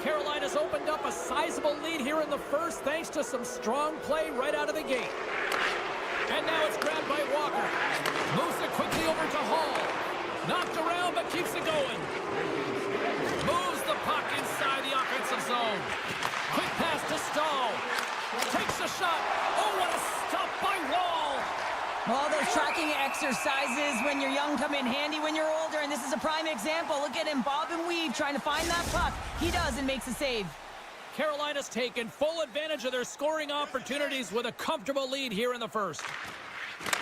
Carolina's opened up a sizable lead here in the first thanks to some strong play right out of the gate. And now it's grabbed by Walker. Moves it quickly over to Hall. Knocked around but keeps it going. Moves the puck inside the offensive zone. Quick pass to Stahl. Takes a shot. Oh, what a stop by Wall. All those tracking exercises when you're young come in handy when you're older, and this is a prime example. Look at him bob and weave trying to find that puck. He does and makes a save. Carolina's taken full advantage of their scoring opportunities with a comfortable lead here in the first.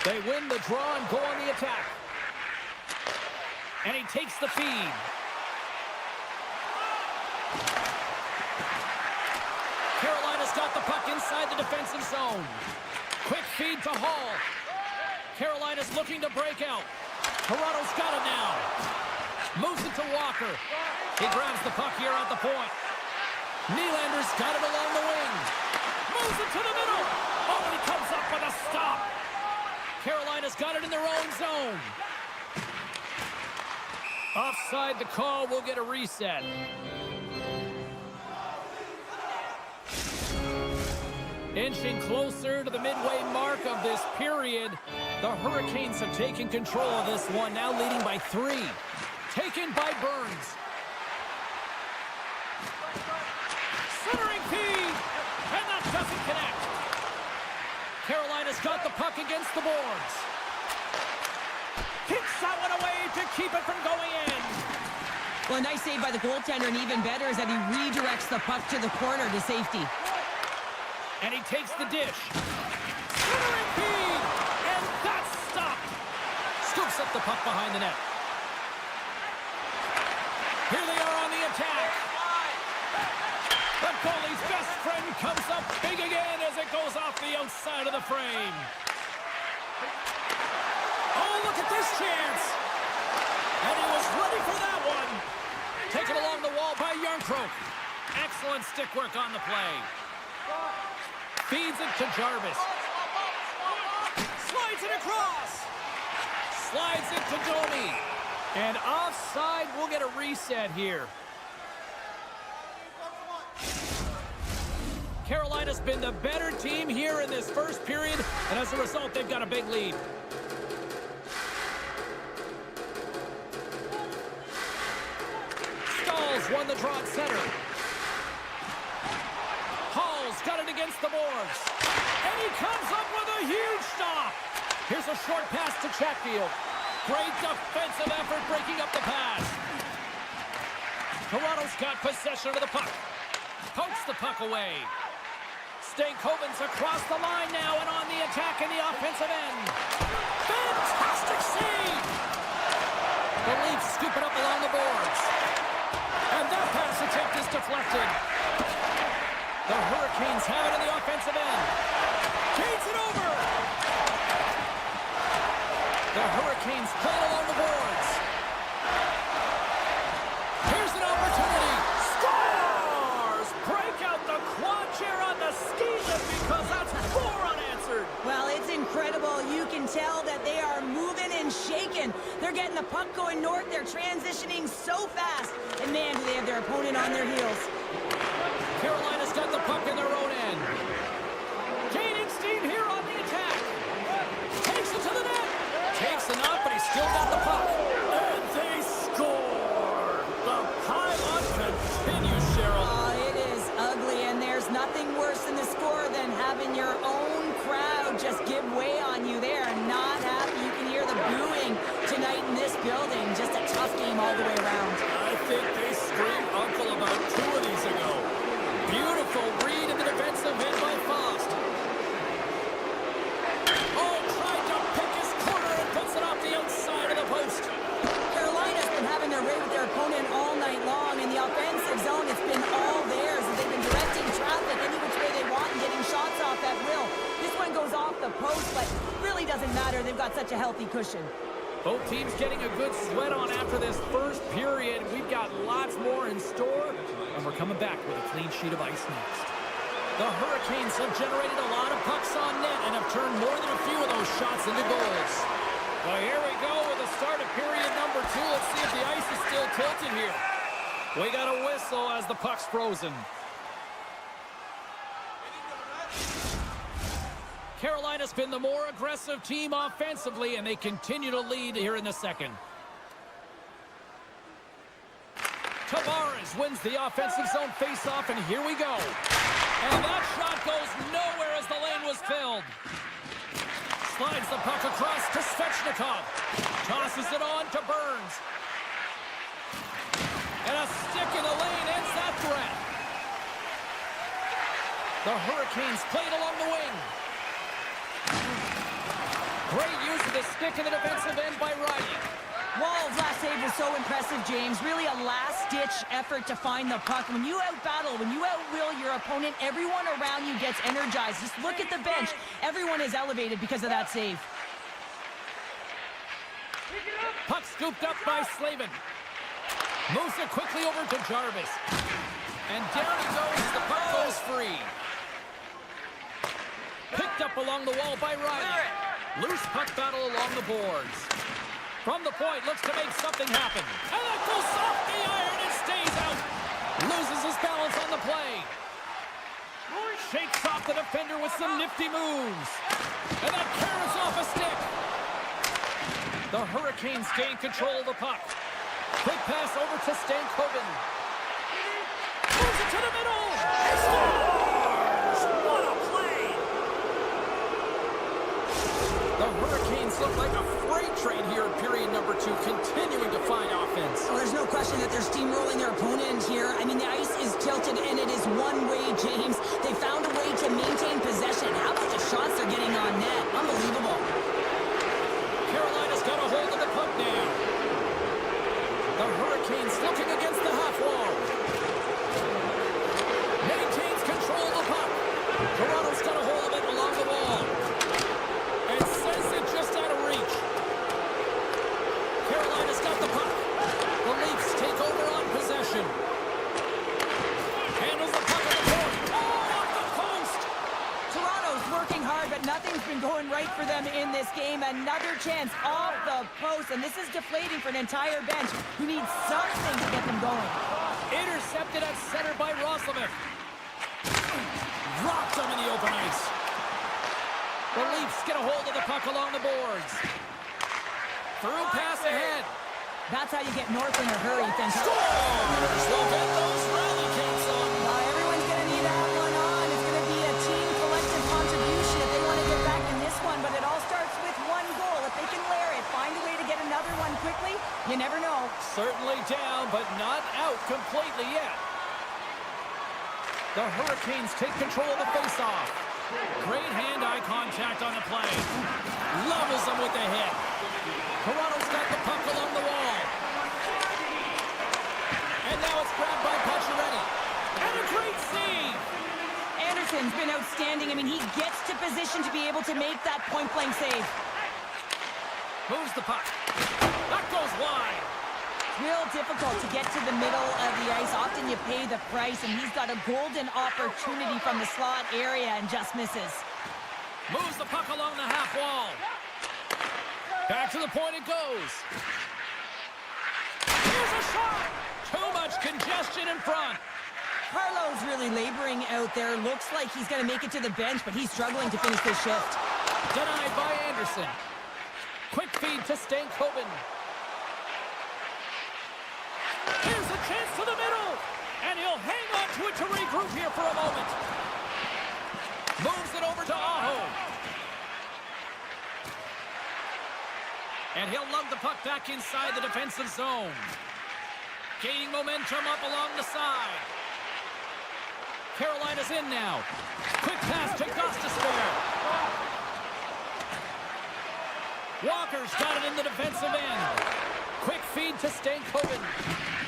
They win the draw and go on the attack. And he takes the feed. Carolina's got the puck inside the defensive zone. Quick feed to Hall. Carolina's looking to break out. Toronto's got it now. Moves it to Walker. He grabs the puck here at the point. Nylander's got it along the wing. Moves it to the middle. Oh, and he comes up with a stop. Carolina's got it in their own zone. Offside the call. We'll get a reset. Inching closer to the midway mark of this period. The Hurricanes have taken control of this one, now leading by 3. Taken by Burns. Centering feed, and that doesn't connect. Carolina's got the puck against the boards. Kicks that one away to keep it from going in. Well, a nice save by the goaltender, and even better is that he redirects the puck to the corner to safety. And he takes the dish. Centering feed, and that's stopped. Scoops up the puck behind the net. Here they are on the attack. The goalie's best friend comes up big again as it goes off the outside of the frame. Oh, look at this chance. And he was ready for that one. Taken along the wall by Yarncroke. Excellent stick work on the play. Feeds it to Jarvis. Slides it across. Slides it to Domi. And offside, we'll get a reset here. Carolina's been the better team here in this first period, and as a result, they've got a big lead. Stahl's won the draw at center. against the boards. And he comes up with a huge stop. Here's a short pass to Chatfield. Great defensive effort breaking up the pass. Toronto's got possession of the puck. Pokes the puck away. Stankoven's across the line now and on the attack in the offensive end. Fantastic save! The Leafs scoop it up along the boards. And that pass attempt is deflected. The Hurricanes have it in the offensive end. Gains it over! The Hurricanes play it along the boards. Here's an opportunity. Scores! Break out the quad chair on the ski lift because that's 4 unanswered. Well, it's incredible. You can tell that they are moving and shaking. They're getting the puck going north. They're transitioning so fast. And man, do they have their opponent on their heels. Carolina's got the puck in their own end. Gaining steam here on the attack. Takes it to the net. Takes enough, but he's still got the puck. And they score. The pile-on continues, Cheryl. Oh, it is ugly, and there's nothing worse in the score than having your own crowd just give way on you. They are not happy. You can hear the booing tonight in this building. Just a tough game all the way around. I think they screamed uncle about 2 of these ago. Beautiful read in the defensive end by Fost. Oh, tried to pick his corner and puts it off the outside of the post. Carolina's been having their way with their opponent all night long. In the offensive zone, it's been all theirs. They've been directing traffic any which way they want and getting shots off at will. This one goes off the post, but really doesn't matter. They've got such a healthy cushion. Both teams getting a good sweat on after this first period. We've got lots more in store, and we're coming back with a clean sheet of ice next. The Hurricanes have generated a lot of pucks on net and have turned more than a few of those shots into goals. Well, here we go with the start of period number 2. Let's see if the ice is still tilted here. We got a whistle as the puck's frozen. Carolina's been the more aggressive team offensively, and they continue to lead here in the second. Tavares wins the offensive zone faceoff, and here we go. And that shot goes nowhere as the lane was filled. Slides the puck across to Svechnikov. Tosses it on to Burns. And a stick in the lane ends that threat. The Hurricanes played along the wing. Great use of the stick in the defensive end by Riley. Wall's last save was so impressive, James. Really a last-ditch effort to find the puck. When you out-battle, when you out-will your opponent, everyone around you gets energized. Just look at the bench. Everyone is elevated because of that save. Puck scooped up by Slavin. Moves it quickly over to Jarvis. And down he goes. The puck goes free. Picked up along the wall by Riley. Loose puck battle along the boards. From the point, looks to make something happen. And that goes off the iron and stays out. Loses his balance on the play. Shakes off the defender with some nifty moves. And that carries off a stick. The Hurricanes gain control of the puck. Quick pass over to Stankoven. Moves it to the middle. He scores! What a play! The Hurricanes look like a freight train here in period number 2, continuing to find offense. Well, there's no question that they're steamrolling their opponent here. I mean, the ice is tilted, and it is one way, James. They found a way to maintain possession. How about the shots they're getting on net? Unbelievable. Carolina's got a hold of the puck now. The Hurricanes looking against the half wall. Maintains control of the puck. Toronto's got a hold of it along the wall. And sends it just out of reach. Carolina's got the puck. The Leafs take over on possession. Handles the puck at the point. Oh, off the post! Toronto's working hard, but nothing's been going right for them in this game. Another chance off the post, and this is deflating for an entire bench who needs something to get them going. Intercepted at center by Roslovic. Rocked him in the open ice. The Leafs get a hold of the puck along the boards. Through pass ahead. That's how you get north in a hurry. Scores! They'll get those rally caps on. Everyone's going to need to have one on. It's going to be a team You never know. Certainly down, but not out completely yet. The Hurricanes take control of the faceoff. Great hand-eye contact on the play. Levels them with the hit. Toronto's got the puck along the wall. And now it's grabbed by Pacioretty. And a great save. Anderson's been outstanding. I mean, he gets to position to be able to make that point-blank save. Moves the puck. That goes wide. Real difficult to get to the middle of the ice. Often you pay the price, and he's got a golden opportunity from the slot area and just misses. Moves the puck along the half wall. Back to the point it goes. Here's a shot. Too much congestion in front. Carlo's really laboring out there. Looks like he's going to make it to the bench, but he's struggling to finish this shift. Denied by Anderson. Quick feed to Stankoven. Here's a chance to the middle. And he'll hang on to it to regroup here for a moment. Moves it over to Aho. And he'll lug the puck back inside the defensive zone. Gaining momentum up along the side. Carolina's in now. Quick pass to Gostisbehere. Walker's got it in the defensive end. Quick feed to Stankoven.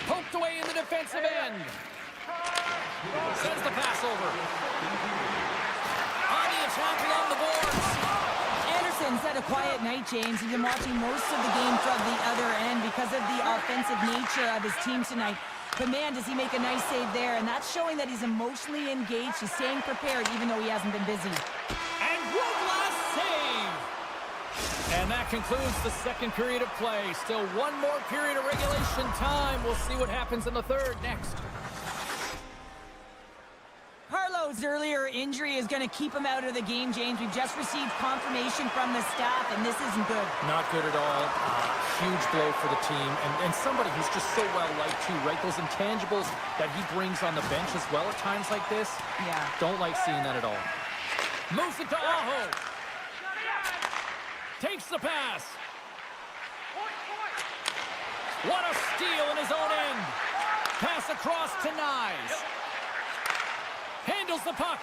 Poked away in the defensive end. Sends the pass over. On the attack along the boards. Anderson's had a quiet night, James. He's been watching most of the game from the other end because of the offensive nature of his team tonight. But man, does he make a nice save there. And that's showing that he's emotionally engaged. He's staying prepared even though he hasn't been busy. And one last save. And that concludes the second period of play. Still one more period of regulation time. We'll see what happens in the third next. Carlo's earlier injury is going to keep him out of the game, James. We've just received confirmation from the staff, and this isn't good. Not good at all. Huge blow for the team. And somebody who's just so well-liked, too, right? Those intangibles that he brings on the bench as well at times like this. Yeah. Don't like seeing that at all. Moves it to Aho. Takes the pass. What a steal in his own end. Pass across to Nyes. Handles the puck.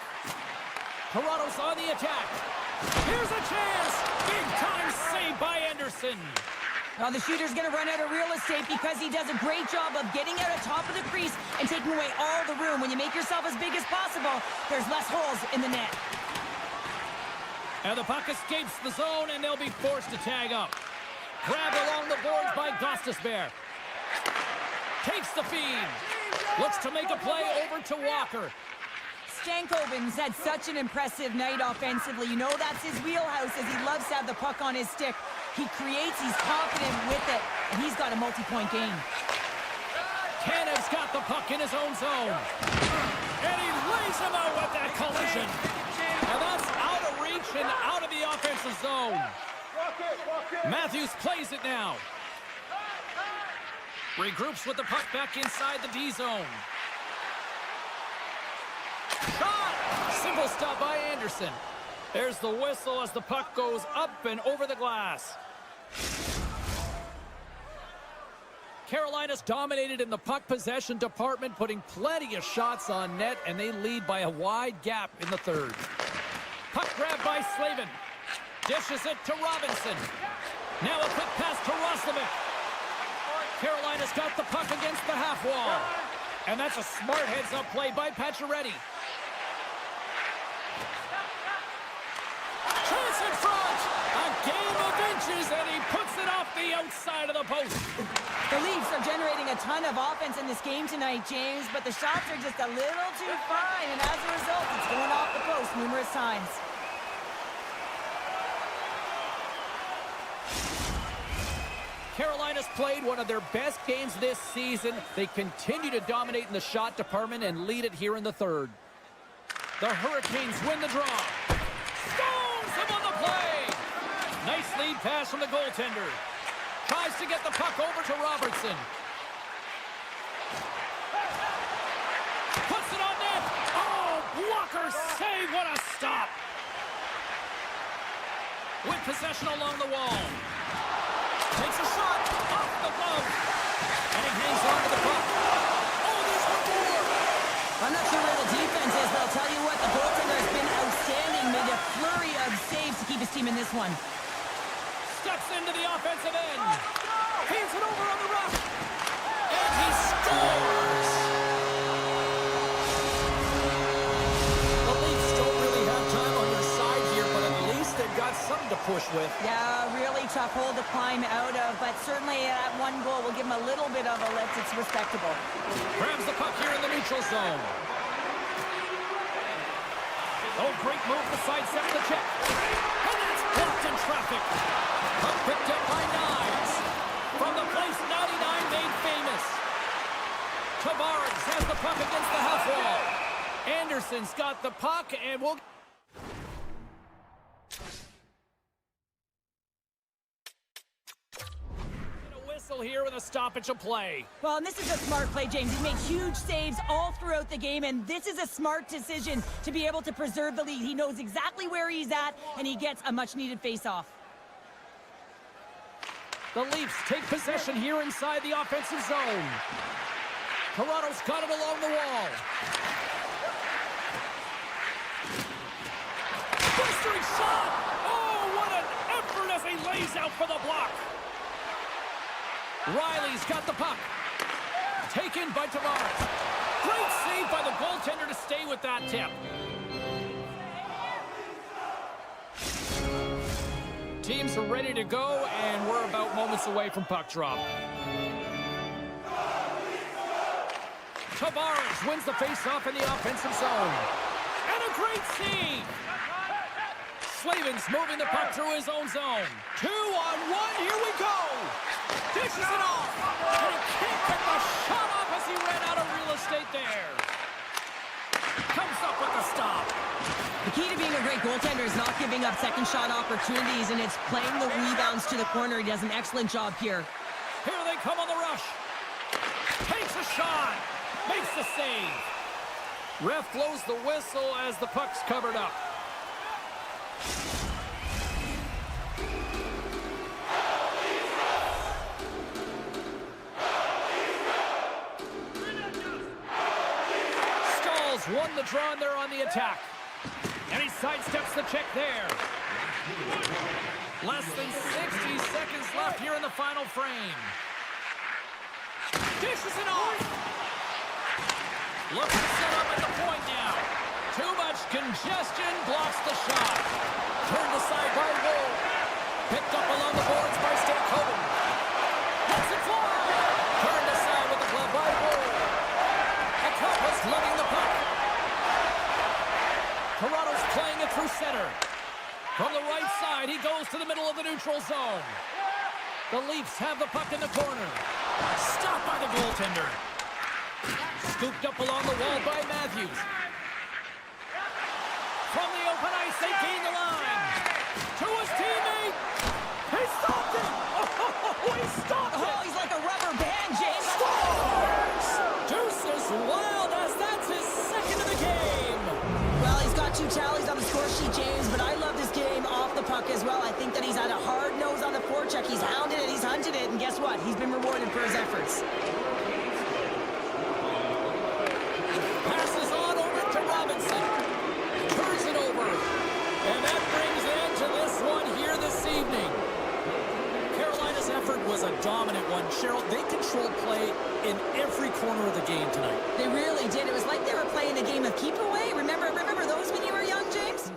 Toronto's on the attack. Here's a chance. Big time save by Anderson. Well, the shooter's going to run out of real estate because he does a great job of getting out of top of the crease and taking away all the room. When you make yourself as big as possible, there's less holes in the net. And the puck escapes the zone, and they'll be forced to tag up. Grabbed along the boards by Gostisbehere. Takes the feed. Looks to make a play over to Walker. Stankoven's had such an impressive night offensively. You know that's his wheelhouse, as he loves to have the puck on his stick. He creates, he's confident with it, and he's got a multi-point game. Tanev's got the puck in his own zone. And he lays him out with that collision. And that's out of reach and out of the offensive zone. Matthews plays it now. Regroups with the puck back inside the D zone. Shot! Simple stop by Anderson. There's the whistle as the puck goes up and over the glass. Carolina's dominated in the puck possession department, putting plenty of shots on net, and they lead by a wide gap in the third. Puck grab by Slavin. Dishes it to Robinson. Now a quick pass to Roslovic. Carolina's got the puck against the half wall. And that's a smart heads-up play by Pacioretty. Chance in front! A game of inches, and he puts it off the outside of the post. The Leafs are generating a ton of offense in this game tonight, James, but the shots are just a little too fine, and as a result, it's going off the post numerous times. Carolina's played one of their best games this season. They continue to dominate in the shot department and lead it here in the third. The Hurricanes win the draw. Stones him on the play. Nice lead pass from the goaltender. Tries to get the puck over to Robertson. Puts it on net. Oh, blocker save. What a stop. With possession along the wall. Takes a shot. Off the glove. And he hangs on to the puck. Oh, there's one more. I'm not sure where the defense is, but I'll tell you what, the goaltender has been outstanding. Made a flurry of saves to keep his team in this one. Steps into the offensive end. Feeds it over on the rush. And he scores. The Leafs don't really have time on their side here, but at least they've got something to push with. Yeah, really tough hole to climb out of, but certainly that one goal will give him a little bit of a lift. It's respectable. Grabs the puck here in the neutral zone. Oh, great move to sidestep the check. And that's blocked in traffic. Puck picked up by Knives. From the place 99 made famous. Tavares has the puck against the half wall. Anderson's got the puck, and we'll... here with a stoppage of play. Well, and this is a smart play, James. He's made huge saves all throughout the game, and this is a smart decision to be able to preserve the lead. He knows exactly where he's at, and he gets a much-needed face-off. The Leafs take possession here inside the offensive zone. Toronto's got it along the wall. Blistering shot! Oh, what an effort as he lays out for the block. Riley's got the puck. Taken by Tavares. Great save by the goaltender to stay with that tip. Teams are ready to go, and we're about moments away from puck drop. Tavares wins the faceoff in the offensive zone. And a great save. Slavin's moving the puck through his own zone. 2-on-1, here we go. Dishes it off. And he can't get the shot off as he ran out of real estate there. Comes up with the stop. The key to being a great goaltender is not giving up second shot opportunities, and it's playing the rebounds to the corner. He does an excellent job here. Here they come on the rush. Takes a shot. Makes the save. Ref blows the whistle as the puck's covered up. Won the draw, and they're on the attack. And he sidesteps the check there. Less than 60 seconds left here in the final frame. Dishes it off. Looks to set up at the point now. Too much congestion, blocks the shot. Turned aside by Wolf. Picked up along the boards by Stankoven. Lets it fly. Turned aside with the glove by Wolf. A cup was loving the puck. Toronto's playing it through center. From the right side, he goes to the middle of the neutral zone. The Leafs have the puck in the corner. Stopped by the goaltender. Scooped up along the wall by Matthews. From the open ice, they gain the line. To his teammate. He stopped it. Oh, he stopped it. Oh, he's like a rubber band, James. Scores! Deuces wild as that's his second of the game. Well, he's got 2 tallies on the score sheet, James, but I love this game off the puck as well. I think that he's had a hard nose on the forecheck. He's hounded it, he's hunted it, and guess what? He's been rewarded for his efforts. Passes on over to Robinson. Turns it over. And that brings an end to this one here this evening. Carolina's effort was a dominant one. Cheryl, they controlled play in every corner of the game tonight. They really did. It was like they were playing a game of keep away. Remember those when you were young, James?